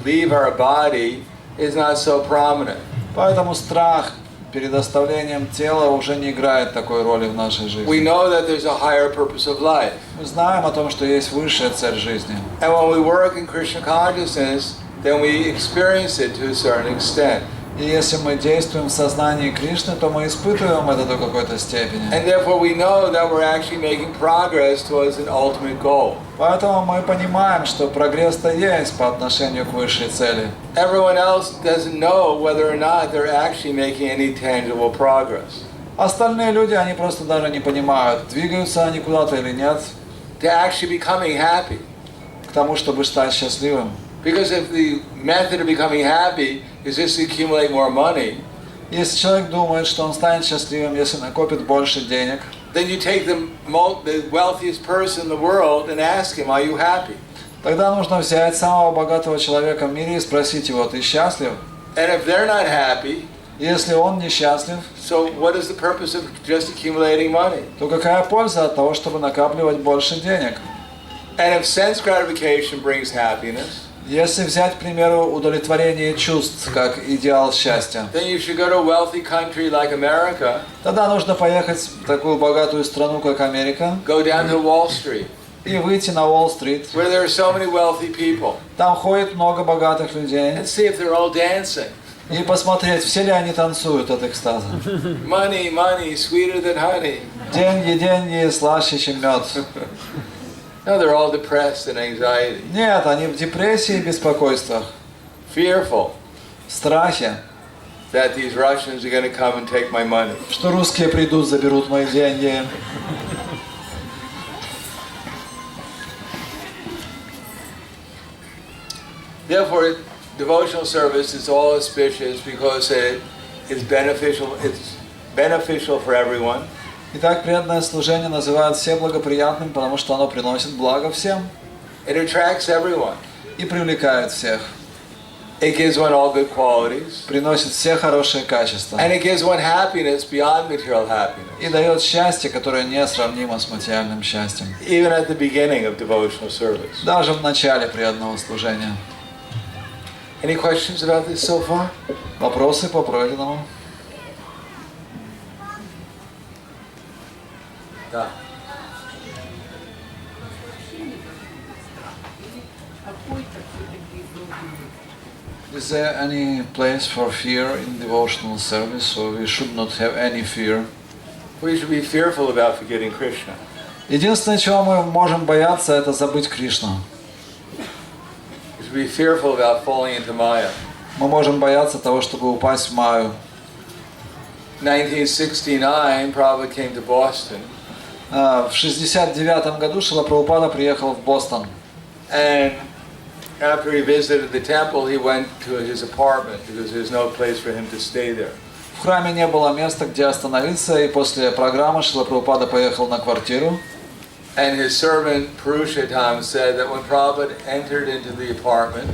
leave our body is not so prominent. Поэтому страх перед оставлением тела уже не играет такой роли в нашей We жизни. know that there's a higher purpose of life. Мы знаем о том, что есть высшая цель жизни. And when we work in Krishna consciousness, then we experience it to a certain extent. И если мы действуем в сознании Кришны, то мы испытываем это до какой-то степени. And therefore, we know that we're actually making progress towards an ultimate goal. Поэтому мы понимаем, что прогресс-то есть по отношению к высшей цели. Everyone else doesn't know whether or not they're actually making any tangible progress. Остальные люди, они просто даже не понимают, двигаются они куда-то или нет, To actually becoming happy. к тому, чтобы стать счастливым. Because if the method of becoming happy is just to accumulate more money, Если человек думает, что он станет счастливым, если накопит больше денег, then you take the wealthiest person in the world and ask him, are you happy? тогда нужно взять самого богатого человека в мире и спросить его, ты счастлив? And if they're not happy, Если он несчастлив, so what is the purpose of just accumulating money? то какая польза от того, чтобы накапливать больше денег? And if sense gratification brings happiness, Если взять, к примеру, удовлетворение чувств как идеал счастья, then you should go to a wealthy country like America, тогда нужно поехать в такую богатую страну, как Америка, go down to Wall Street, и выйти на Уолл-стрит. where there are so many wealthy people, Там ходит много богатых людей. and see if they're all dancing. И посмотреть, все ли они танцуют от экстаза. Money, money, sweeter than honey. Деньги, деньги, слаще, чем мед. No, they're all depressed and anxiety, Нет, они в депрессии и беспокойствах, fearful в страхе, that these Russians are going to come and take my money. что русские придут, заберут мои деньги. Therefore, devotional service is all auspicious because it is beneficial. It's beneficial for everyone. Итак, преданное служение называют все благоприятным, потому что оно приносит благо всем It attracts everyone. и привлекает всех. It gives one all good qualities. Приносит все хорошие качества. And it gives one happiness beyond material happiness. И дает счастье, которое несравнимо с материальным счастьем. Even at the beginning of devotional service. Даже в начале преданного служения. Any questions about this so far? Вопросы по пройденному? Да. Is there any place for fear in devotional service, or we should not have any fear? We should be fearful about forgetting Krishna. Единственное, чего мы можем бояться, это забыть Кришну. We should be fearful about falling into Maya. Мы можем бояться того, чтобы упасть в Майю. In 1969, Prabhupada came to Boston, В 69 году Шрила Прабхупада приехал в Бостон. and after he visited the temple, he went to his apartment because there's no place for him to stay there. В храме не было места, где остановиться, и после программы Шрила Прабхупада поехал на квартиру. And his servant Purushottam said that when Prabhupada entered into the apartment,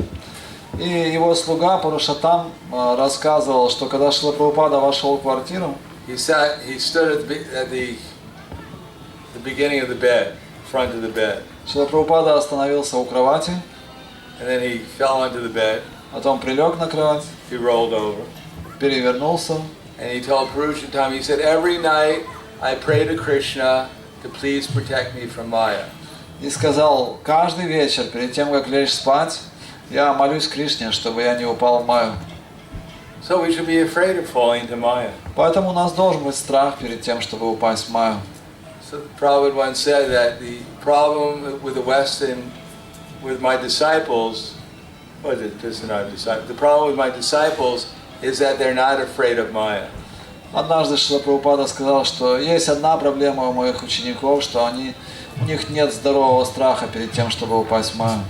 И его слуга Парушатам рассказывал, что когда Шрила Прабхупада вошел в квартиру, he stood at the beginning of the bed, front of the bed, Шрила Прабхупада остановился у кровати, and then he fell onto the bed, потом прилег на кровать, he rolled over, перевернулся, and he told Purushottam, he said, every night I pray to Krishna to please protect me from Maya. и сказал, каждый вечер, перед тем, как лечь спать, я молюсь Кришне, чтобы я не упал в Майю. So we should be afraid of falling into Maya. Поэтому у нас должен быть страх перед тем, чтобы упасть в Майю. So Prabhupada once said that the problem with the West and with my disciples Was it just not disciples? The problem with my disciples is that they're not afraid of Maya. Однажды Шрила Прабхупада сказал, что есть одна проблема у моих учеников, что у них нет здорового страха перед тем, чтобы упасть в майю.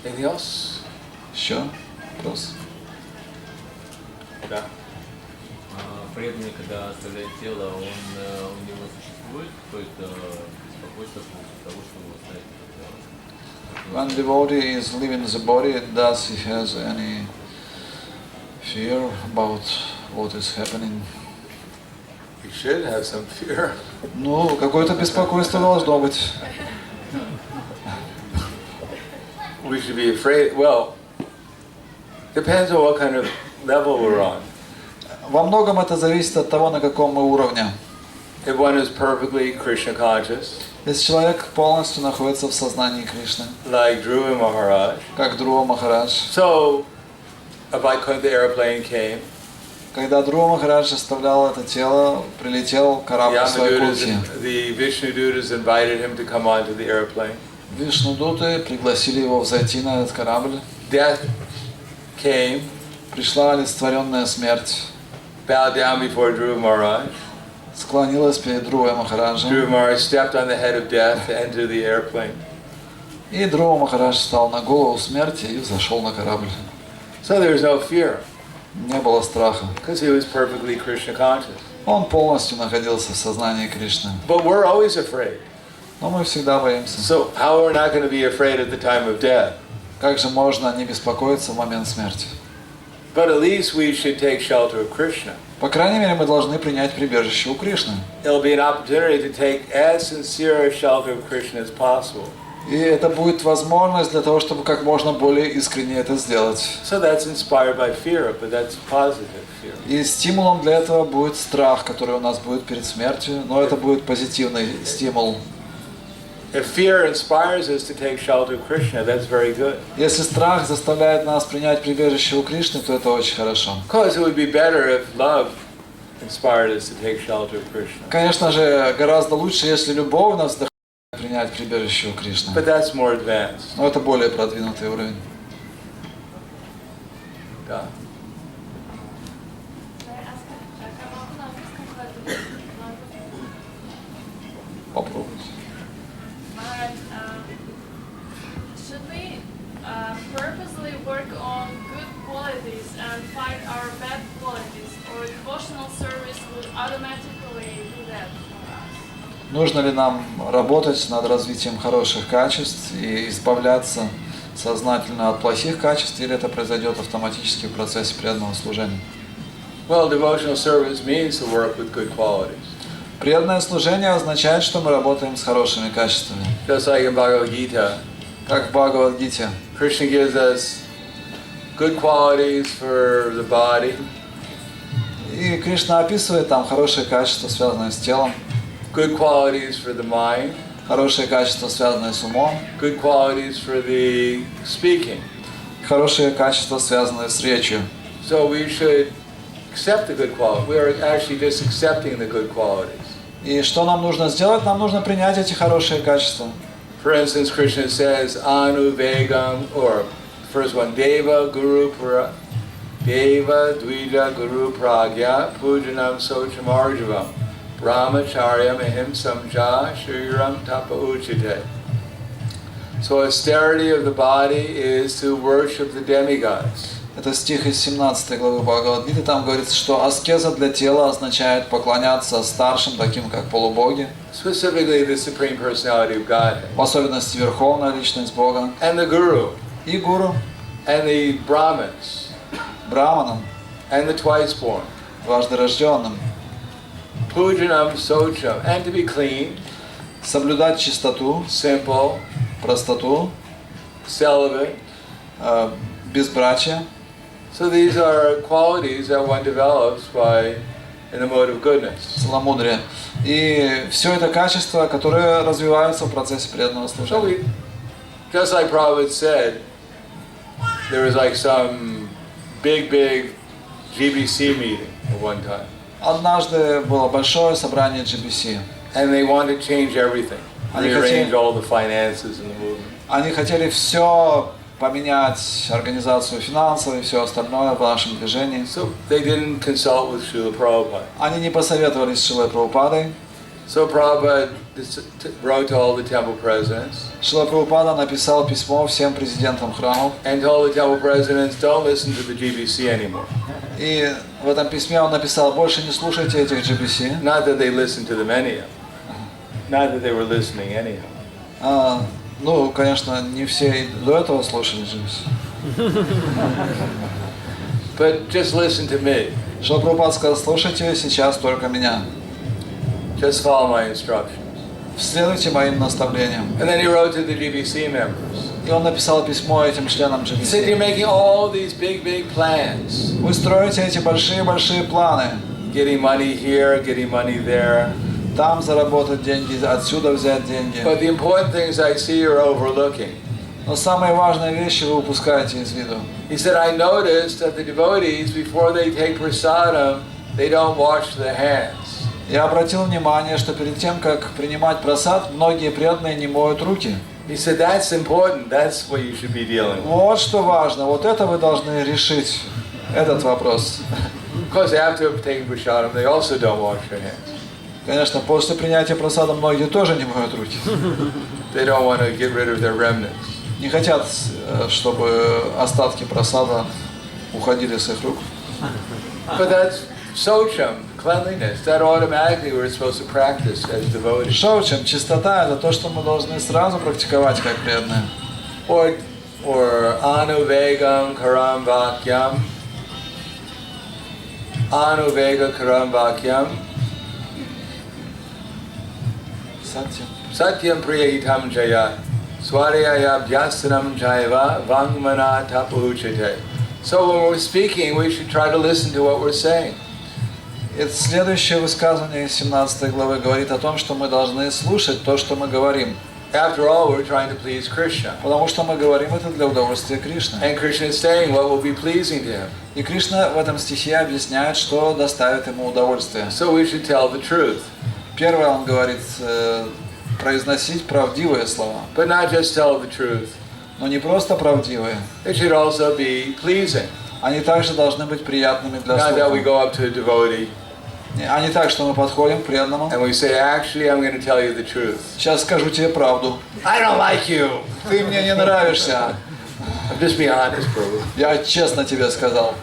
Anything else? Еще вопрос? Да. Преданный, когда оставляет тело, у него существует какое-то беспокойство по поводу того, что его оставит это тело? When devotee is leaving the body, does he has any fear about what is happening? You should have some fear. Ну, какое-то беспокойство должно быть. We should be afraid. Well, depends on what kind of level we're on. Во многом это зависит от того, на каком мы уровне. If one is perfectly Krishna conscious, Если человек полностью находится в сознании Кришны, like Dhruva Maharaj, как Друва Махарадж, so a Vaikuntha airplane came, когда Друва Махарадж оставлял это тело, прилетел корабль в Вайкунтхи. the Vishnu Dutas invited him to come onto the airplane. Вишнудуты пригласили его взойти на этот корабль. Death came, Пришла олицетворенная смерть, bowed down before Dhruva Maharaj. склонилась перед Друвой Махараджем. Dhruva Maharaj stepped on the head of death to enter the airplane. И Друва Махарадж встал на голову смерти и взошел на корабль. So there was no fear, Не было страха. because he was perfectly Krishna conscious. Он полностью находился в сознании Кришны. But we're always afraid. Но мы всегда боимся. So how are we not going to be afraid at the time of death? Как же можно не беспокоиться в момент смерти? But at least we should take shelter of Krishna. По крайней мере, мы должны принять прибежище у Кришны. It'll be an opportunity to take as sincere a shelter of Krishna as possible. И это будет возможность для того, чтобы как можно более искренне это сделать. So that's inspired by fear, but that's positive fear. И стимулом для этого будет страх, который у нас будет перед смертью, но это будет позитивный стимул. If fear inspires us to take shelter of Krishna, that's very good. Если страх заставляет нас принять прибежище у Кришны, то это очень хорошо. Of course, it would be better if love inspired us to take shelter of Krishna. Конечно же, гораздо лучше, если любовь нас вдохновляет принять прибежище у Кришны. But that's more advanced. Но это более продвинутый уровень. Да. Попробуйте. Should we purposely work on good qualities and fight our bad qualities, or devotional service would automatically do that for us? Нужно ли нам работать над развитием хороших качеств и избавляться сознательно от плохих качеств, или это произойдет автоматически в процессе преданного служения? Well, devotional service means to work with good qualities. Преданное служение означает, что мы работаем с хорошими качествами. Just like in Bhagavad Gita, Как в Бхагавад-гите. Krishna gives us good qualities for the body, И Кришна описывает там хорошие качества, связанные с телом, good qualities for the mind, хорошие качества, связанные с умом, good qualities for the speaking. хорошие качества, связанные с речью. So we should accept the good qualities. We are actually just accepting the good qualities. И что нам нужно сделать? Нам нужно принять эти хорошие качества. For instance, Krishna says, Anuvegam, or first one, Deva Dvija Guru Pragya, Pujanam Socham Arjavam, Brahmacharyam Ahimsam Ja, Shriram Tapa Uchite. So austerity of the body is to worship the demigods. Это стих из 17 главы Бхагавад-гиты. Там говорится, что аскеза для тела означает поклоняться старшим, таким как полубоги, Specifically the Supreme Personality of Godhead. в особенности Верховная Личность Бога, And the Guru, и гуру, and the Brahmins, браманам, and the twice born. дважды рожденным, Pujanam Socham, and to be clean, соблюдать чистоту, simple, простоту, celibate. безбрачие. So these are qualities that one develops by in the mode of goodness. Целомудрие. И все это качества, которые развиваются в процессе преданного So служения. we, just like Prabhupada said, there was like some big GBC meeting at one time. Однажды было большое собрание GBC, And they wanted to change everything. rearrange all the finances in the movement. Они хотели все поменять, организацию финансов и все остальное в нашем движении. So they didn't consult with Srila Prabhupada. Они не посоветовались с Шрилой Прабхупадой. So Prabhupada wrote to all the temple presidents Шрила Прабхупада написал письмо всем президентам храмов. and told the temple presidents, don't listen to the GBC anymore. И в этом письме он написал: больше не слушайте этих GBC. Not that they listened to them anyhow. Not that they were listening anyhow. Ну, конечно, не все и до этого слушали GBC. But just listen to me. Шрила Прабхупада сказал: слушайте сейчас только меня. Just follow my instructions. Следуйте моим наставлениям. And then he wrote to the GBC members. И он написал письмо этим членам He said, you're GBC. making all these big plans. Вы строите эти большие-большие планы. Getting money here, getting money there. Там заработать деньги, отсюда взять деньги. But the important things I see you're overlooking. Но самые важные вещи вы упускаете из виду. He said, I noticed that the devotees, before they take prasadam, they don't wash their hands. Я обратил внимание, что перед тем, как принимать прасад, многие преданные не моют руки. He said, that's important. That's what you should be dealing with. Вот что важно, вот это вы должны решить, этот вопрос. Because after taking prasadam, they also don't wash their hands. Конечно, после принятия прасада многие тоже не моют руки. They don't want to get rid of their remnants. Не хотят, чтобы остатки прасада уходили с их рук. But that's socham, cleanliness. That automatically we're supposed to practice as devotees. Шоучем, чистота — это то, что мы должны сразу практиковать как преданные. Or anuvegam karam vakyam. Anuvega karam vakyam. Сатья. Satyam priyahitam jaya. Swadhyaya abhyasanam jayava vangmana tapuchate. So when we're speaking, we should try to listen to what we're saying. Это следующее высказывание из 17 главы говорит о том, что мы должны слушать то, что мы говорим. After all, we're trying to please Krishna. Потому что мы говорим это для удовольствия Кришны. And Krishna is saying what will be pleasing to him. И Кришна в этом стихе объясняет, что доставит ему удовольствие. So we should tell the truth. Первое, он говорит, произносить правдивые слова. But not just tell the truth. Но не просто правдивые. It should also be pleasing. Они также должны быть приятными для Not that we слуха. go up to a devotee А не так, что мы подходим к преданному. and we say, actually, I'm going to tell you the truth. Сейчас скажу тебе правду. I don't like you. Ты мне не нравишься. I'm just being honest, Prabhu. Я честно тебе сказал.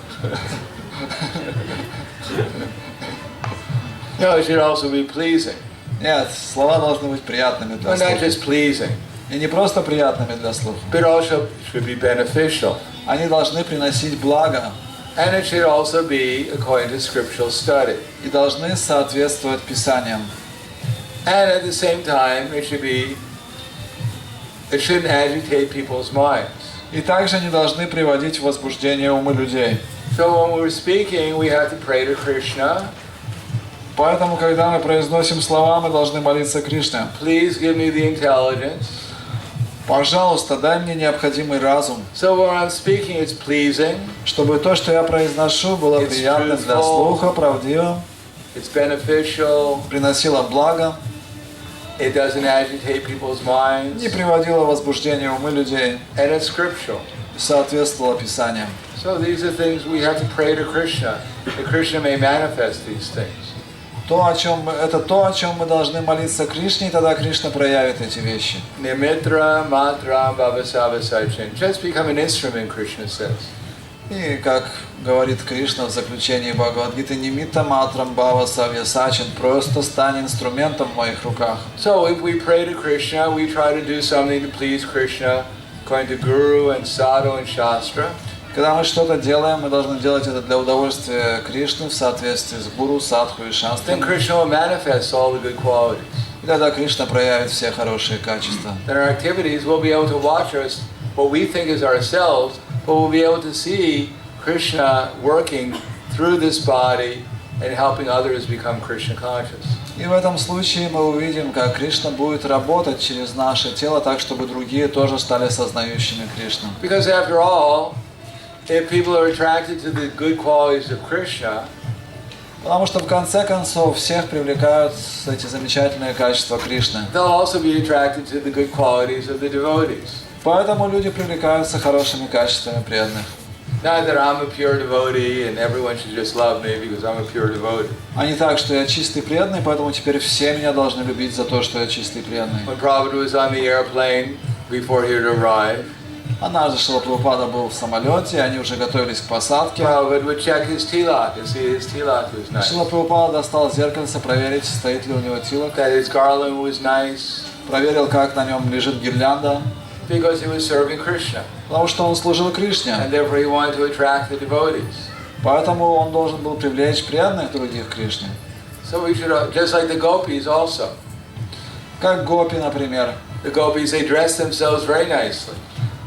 No, it should also be pleasing. Нет, слова должны быть приятными для But not слуха. just pleasing, И не просто приятными для слуха. but also should be beneficial. Они должны приносить благо And it should also be according to scriptural study. и должны соответствовать Писаниям. And at the same time, it shouldn't agitate people's minds. И также не должны приводить в возбуждение умы людей. So when we're speaking, we have to pray to Krishna. Поэтому, когда мы произносим слова, мы должны молиться Кришне. Please give me the intelligence. Пожалуйста, дай мне необходимый разум, So when I'm speaking, it's pleasing, чтобы то, что я произношу, было It's приятным для truthful. слуха, правдивым, it's beneficial, приносило благо, it doesn't agitate people's minds, не приводило в возбуждение умы людей, and it's scriptural. соответствовало Писаниям. So these are things we have to pray to Krishna, that Krishna may manifest these things. Это то, о чем мы должны молиться Кришне, и тогда Кришна проявит эти вещи. Nimitra matra bhavasavasachin. Just become an instrument, Krishna says. И как говорит Кришна в заключении Бхагавад-гиты, «Нимитта матрам бхава савьясачин», просто стань инструментом в моих руках. So if we pray to Krishna, we try to do something to please Krishna, according to Guru and Sadhu and Shastra. Когда мы что-то делаем, мы должны делать это для удовольствия Кришны в соответствии с Гуру, Садху и Then Шастрами. Krishna will manifest all the good qualities. И тогда Кришна проявит все хорошие качества. Then our activities will be able to watch us, what we think is ourselves, but we'll be able to see Krishna working through this body and helping others become Krishna conscious. И в этом случае мы увидим, как Кришна будет работать через наше тело так, чтобы другие тоже стали сознающими Кришну. Because after all, if people are attracted to the good qualities of Krishna, Потому что в конце концов всех привлекают эти замечательные качества Кришны. They'll also be attracted to the good qualities of the devotees. Поэтому люди привлекаются хорошими качествами преданных. Not that I'm a pure devotee and everyone should just love me because I'm a pure devotee. А не так, что я чистый преданный, поэтому теперь все меня должны любить за то, что я чистый преданный. When Prabhupada was on the airplane before he would arrive, Однажды Шрила Прабхупада был в самолете, они уже готовились к посадке. Prabhupada would check his tilak and see his tilak was nice, Шрила Прабхупада достал зеркальце, проверить, стоит ли у него тилок. that his garland was nice, Проверил, как на нем лежит гирлянда, because he was serving Krishna. потому что он служил Кришне. And therefore he wanted to attract the devotees. Поэтому он должен был привлечь преданных других Кришне. So we should, just like the gopis also. Как гопи, например. The gopis, they dress themselves very nicely.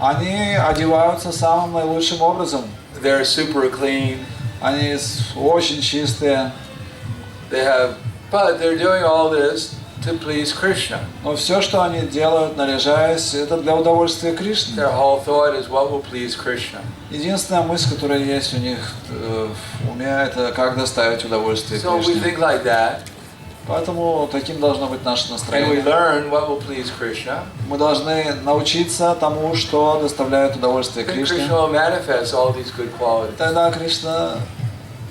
Они одеваются самым наилучшим образом. They're super clean. Они очень чистые. But they're doing all this to please Krishna. Но все, что они делают, наряжаясь, это для удовольствия Кришны. Their whole thought is what will please Krishna. Единственная мысль, которая есть у них в уме, это как доставить удовольствие So we Кришне. think like that, Поэтому таким должно быть наше and we настроение. learn what will please Krishna. Мы должны научиться тому, что доставляет удовольствие Then Кришне. Krishna will manifest all these good qualities. Тогда Кришна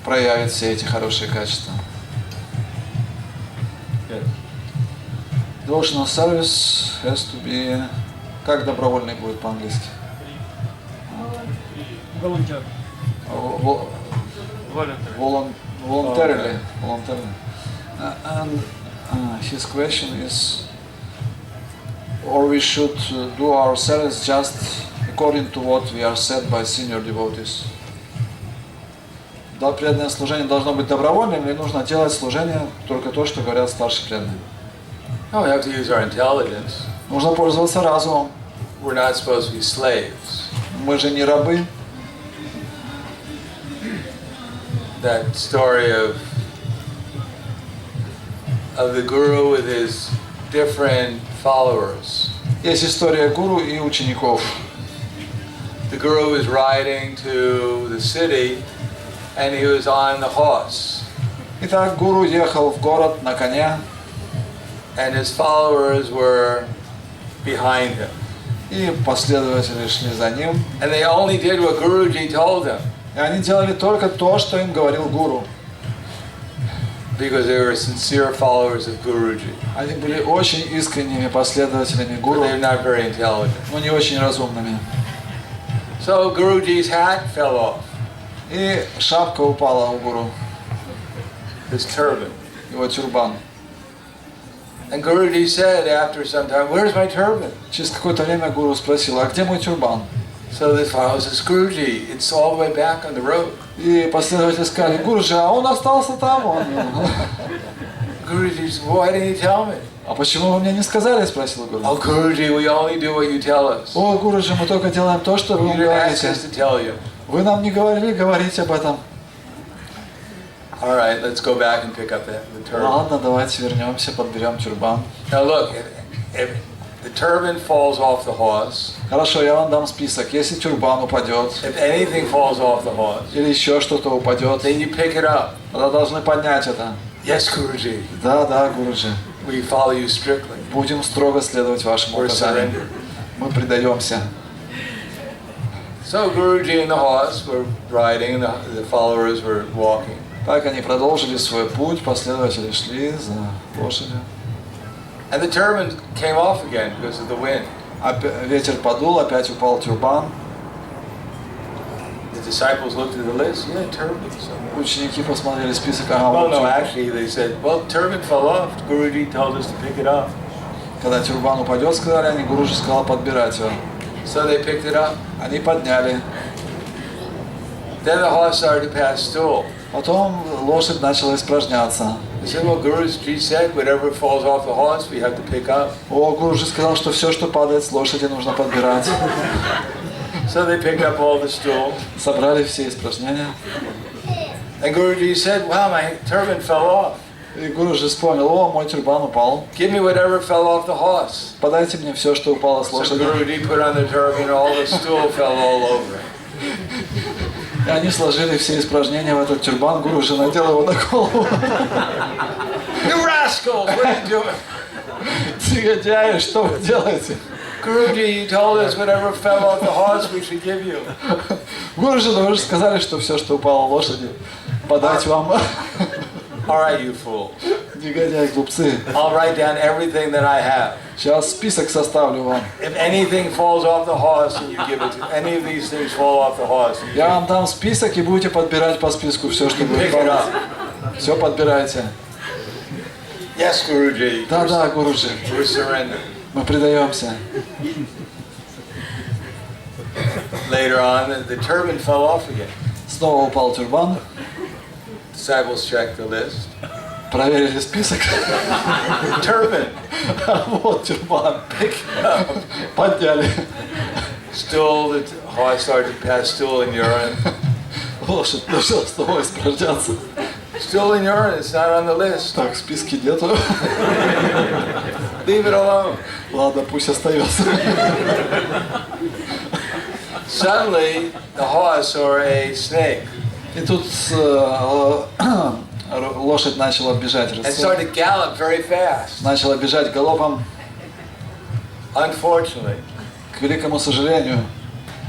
проявит все эти хорошие качества. Devotional service has to be... Как добровольный будет по-английски? Волонтер. Voluntarily. And his question is, or we should do our service just according to what we are said by senior devotees. Да, преданное служение должно быть добровольным, или нужно делать служение только то, что говорят старшие преданные? No, we have to use our intelligence. Нужно пользоваться разумом. We're not supposed to be slaves. Мы же не рабы. That story of the guru with his different followers. Есть история гуру и учеников. The guru was riding to the city and he was on the horse. Итак, гуру ехал в город на коне, And his followers were behind him. и последователи шли за ним. And they only did what Guruji told them И они делали только то, что им говорил гуру. because they were sincere followers of Guruji. Они были очень искренними последователями But гуру, they're not very intelligent. но не очень разумными. So Guruji's hat fell off, И шапка упала у гуру, his turban. его тюрбан. And Guruji said after some time, "Where's my turban?" Через какое-то время гуру спросил, а где мой тюрбан? So this follower says, "Guruji, it's all the way back on the road." И последователи сказали, Гуруджи, а он остался там. Guruji said, "Why didn't you tell me?" А почему вы мне не сказали, спросил гуру. "Oh, Guruji, we only do what you tell us. О, Гуруджи, мы только делаем то, что вы You нам didn't ask говорите. us to tell you." Вы нам не говорили говорить об этом. All right, let's go back and pick up the turban. Ладно, давайте вернемся, подберем тюрбан. Now look, if the turban falls off the horse, Хорошо, я вам дам список. Если тюрбан упадет, if anything falls off the horse, или еще что-то упадет, then you pick it up. тогда должны поднять это. Yes, Guruji, Да, да, Гуруджи. we follow you strictly. Будем строго следовать вашему We're указанию. surrendered. Мы предаемся. So Guruji and the horse were riding, and the followers were walking. Так они продолжили свой путь, последователи шли за лошадью. And the turban came off again because of the wind. Ветер подул, опять упал тюрбан. The disciples looked at the list, yeah, turban. So. Ученики посмотрели список, ага, Well, вот no, тюрбан. actually, they said, well, turban fell off. Guruji told us to pick it up. Когда тюрбан упадет, сказали они, Гуруджи сказал подбирать его. So they picked it up. Они подняли. Then the horse started to pass stool. Потом лошадь начала испражняться. They said, well, Guruji said, whatever falls off the horse, we have to pick up. О, Гуруджи сказал, что все, что падает с лошади, нужно подбирать. So they picked up all the stool. Собрали все испражнения. And Guruji said, wow, my turban fell off. И Гуруджи вспомнил, о, мой тюрбан упал. Give me whatever fell off the horse. Подайте мне все, что упало с So лошади. Guruji put on the turban, and all the stool fell all over it. И И они сложили все испражнения в этот тюрбан, Гуруджи надел его на голову. You rascals, what are you doing? Негодяи, что вы делаете? Guruji, you told us whatever fell off the horse we should give you. Гуруджи, вы же сказали, что все, что упало лошади, подать вам. All right, you fool. Негодяи, глупцы. I'll write down everything that I have. Сейчас список составлю вам. If anything falls off the horse, and you give it to any of these things fall off the horse, you Я вам дам список и будете подбирать по списку все, что будет. pick it up. Все подбирайте. Yes, Guruji. Да, Гуруджи, We're surrender. мы предаемся. Later on, the turban fell off again. Снова упал тюрбан, Disciples checked the list. проверили список. Turban. Вот тюрбан. Pick it up. Подняли. Stool, the horse started to pass stool and urine. Лошадь начала снова испражняться. Stool and urine, it's not on the list. Так, в списке нету. Leave it alone. Ладно, пусть остается. Suddenly, the horse or a snake И тут лошадь начала бежать, and started to gallop very fast. начала бежать галопом. Unfortunately, К великому сожалению,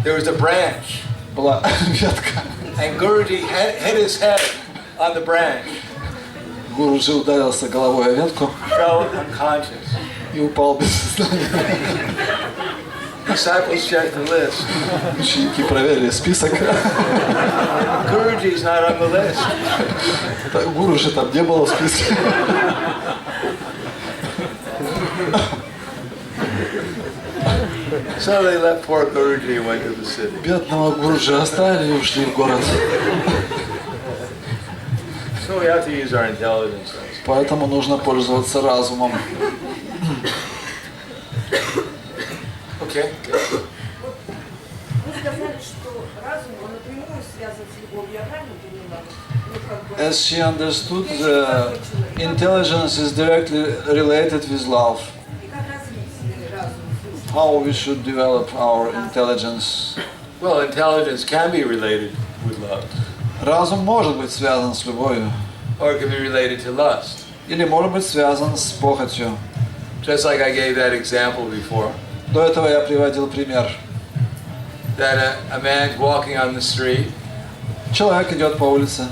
there was a branch, была ветка. and Guruji hit his head on the branch, Гуруджи ударился головой о ветку fell unconscious. и упал без сознания. Disciples checked the list. Ученики проверили список. Guruji's not on the list. Гуруджи там не было в списке. So they left poor Guruji and went to the city. Бедного Гуруджи оставили и ушли в город. So we have to use our intelligence. Поэтому нужно пользоваться разумом. Okay? Вы сказали, что разум, он напрямую связан с любовью. Я правильно поняла? Ну, как бы... As she understood, the intelligence is directly related with love. И как развить разум? How we should develop our intelligence. Well, intelligence can be related with love, Разум может быть связан с любовью, or it can be related to lust. или может быть связан с похотью. Just like I gave that example before, До этого я приводил пример. that a man's walking on the street, Человек идет по улице,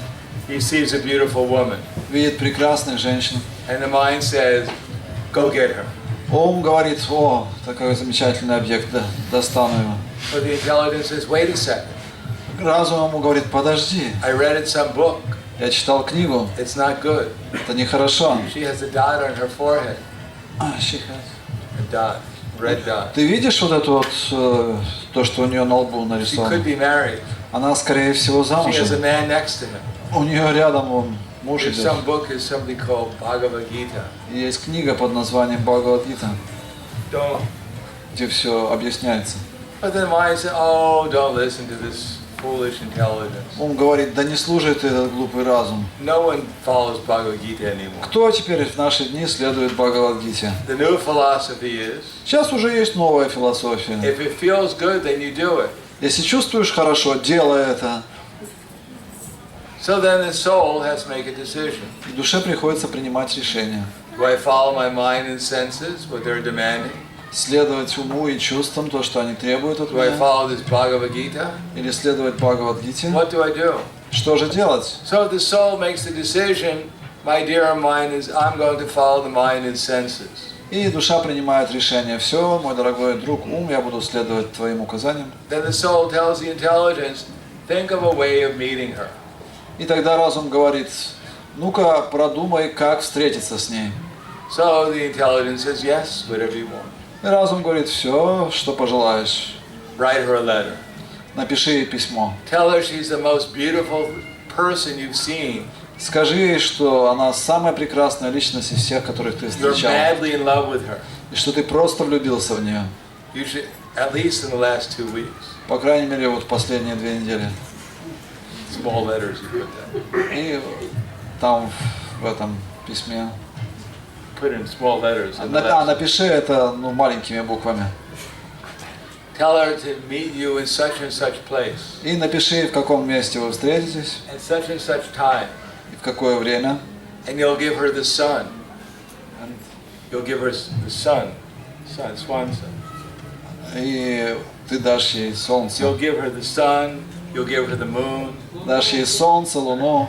he sees a beautiful woman, видит прекрасных женщин. and the mind says, go get her. Ум говорит: о, такой замечательный объект, да, достану его. But the intelligence says, wait a second, Разум ему говорит: подожди, I read in some book, я читал книгу, it's not good. это нехорошо. She has a dot on her forehead, a dot, red dot. Ты видишь вот это вот, то, что у нее на лбу She could нарисовано? be married. Она, скорее всего, She has a замужем. man next to him. У нее рядом вон муж There's идет. some book is something called Bhagavad Gita. И есть книга под названием Бхагавад-гита, Don't. где все объясняется. But then mind says, oh, don't listen to this foolish intelligence. Он говорит: да не слушай ты этот глупый разум. No one follows Bhagavad Gita anymore. Кто теперь в наши дни следует Бхагавад-гите? The new philosophy is, Сейчас уже есть новая философия. if it feels good, then you do it. Если чувствуешь хорошо, делай это. So then the soul has to make a decision. И душе приходится принимать решение. Do I follow my mind and senses, what they're demanding? Следовать уму и чувствам, то, что они требуют от Do I меня, follow this Bhagavad Gita? или следовать Бхагавад-гите. What do I do? Что же делать? So the soul makes the decision, my dear mind is, I'm going to follow the mind and senses. И душа принимает решение: все, мой дорогой друг, ум, я буду следовать твоим указаниям. Then the soul tells the intelligence, think of a way of meeting her. И тогда разум говорит: ну-ка, продумай, как встретиться с ней. So the intelligence says, yes, whatever you want. И разум говорит: все, что пожелаешь. Write her a letter. Напиши ей письмо. Tell her she's the most beautiful person you've seen. Скажи ей, что она самая прекрасная личность из всех, которых ты You're встречал. madly in love with her. И что ты просто влюбился в нее. You should, at least in the last 2 weeks. По крайней мере, вот последние 2 недели. Small letters you put that. И там в этом письме. Put in small letters in the Да, last. напиши это маленькими буквами. tell her to meet you in such and such place, И напиши, в каком месте вы встретитесь, and such time, и в какое время. and you'll give her the sun. You'll give her the sun, swan sun. И ты дашь ей солнце. You'll give her the sun, you'll give her the moon, Дашь ей солнце, луну,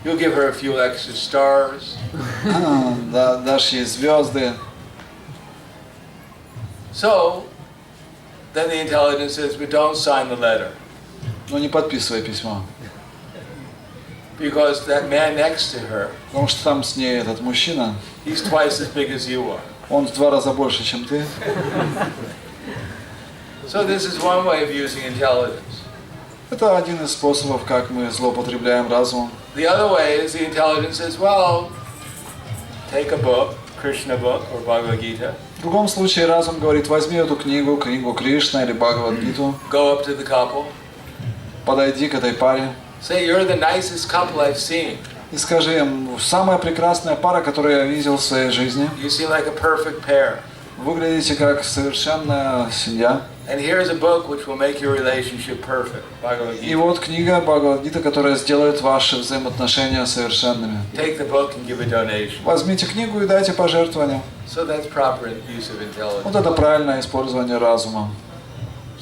you'll give her a few extra stars. дашь ей звезды. So, then the intelligence says, but don't sign the letter, Но не подписывай письмо. because that man next to her, Потому что там с ней этот мужчина, he's twice as big as you are. он в 2 раза больше, чем ты. So this is one way of using intelligence. Это один из способов, как мы злоупотребляем разумом. The other way is the intelligence says, well, take a book, Krishna book or Bhagavad Gita, В другом случае разум говорит, возьми эту книгу, книгу Кришна или Бхагавад-гиту, go up to the couple, подойди к этой паре say, you're the nicest couple I've seen. и скажи им, самая прекрасная пара, которую я видел в своей жизни, You seem like a perfect pair. выглядите как совершенная семья. And here's a book which will make your relationship perfect, Bhagavad И Gita. вот книга Бхагавад-гита, которая сделает ваши взаимоотношения совершенными. Take the book and give a donation. Возьмите книгу и дайте пожертвования. So that's proper use of Вот intelligence. это правильное использование разума.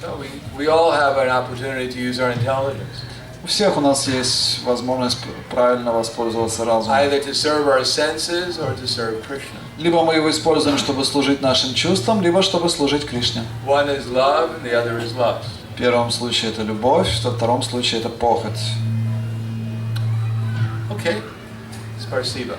So we all have an opportunity to use our intelligence, У всех у нас есть возможность правильно воспользоваться разумом. either to serve our senses or to serve Krishna. Либо мы его используем, чтобы служить нашим чувствам, либо чтобы служить Кришне. One is love and the other is lust. В первом случае это любовь, во втором случае это похоть. Okay, Spasiba.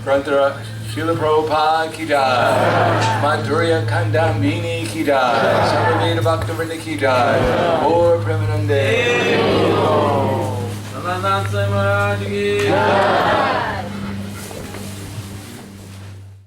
Grantara Srila Prabhupada ki jai. Madhurya Kandamini ki jai. Sarvaveda Bhaktivinoda ki jai. Or Premanande. Prahladananda Swami Maharaj ki jai.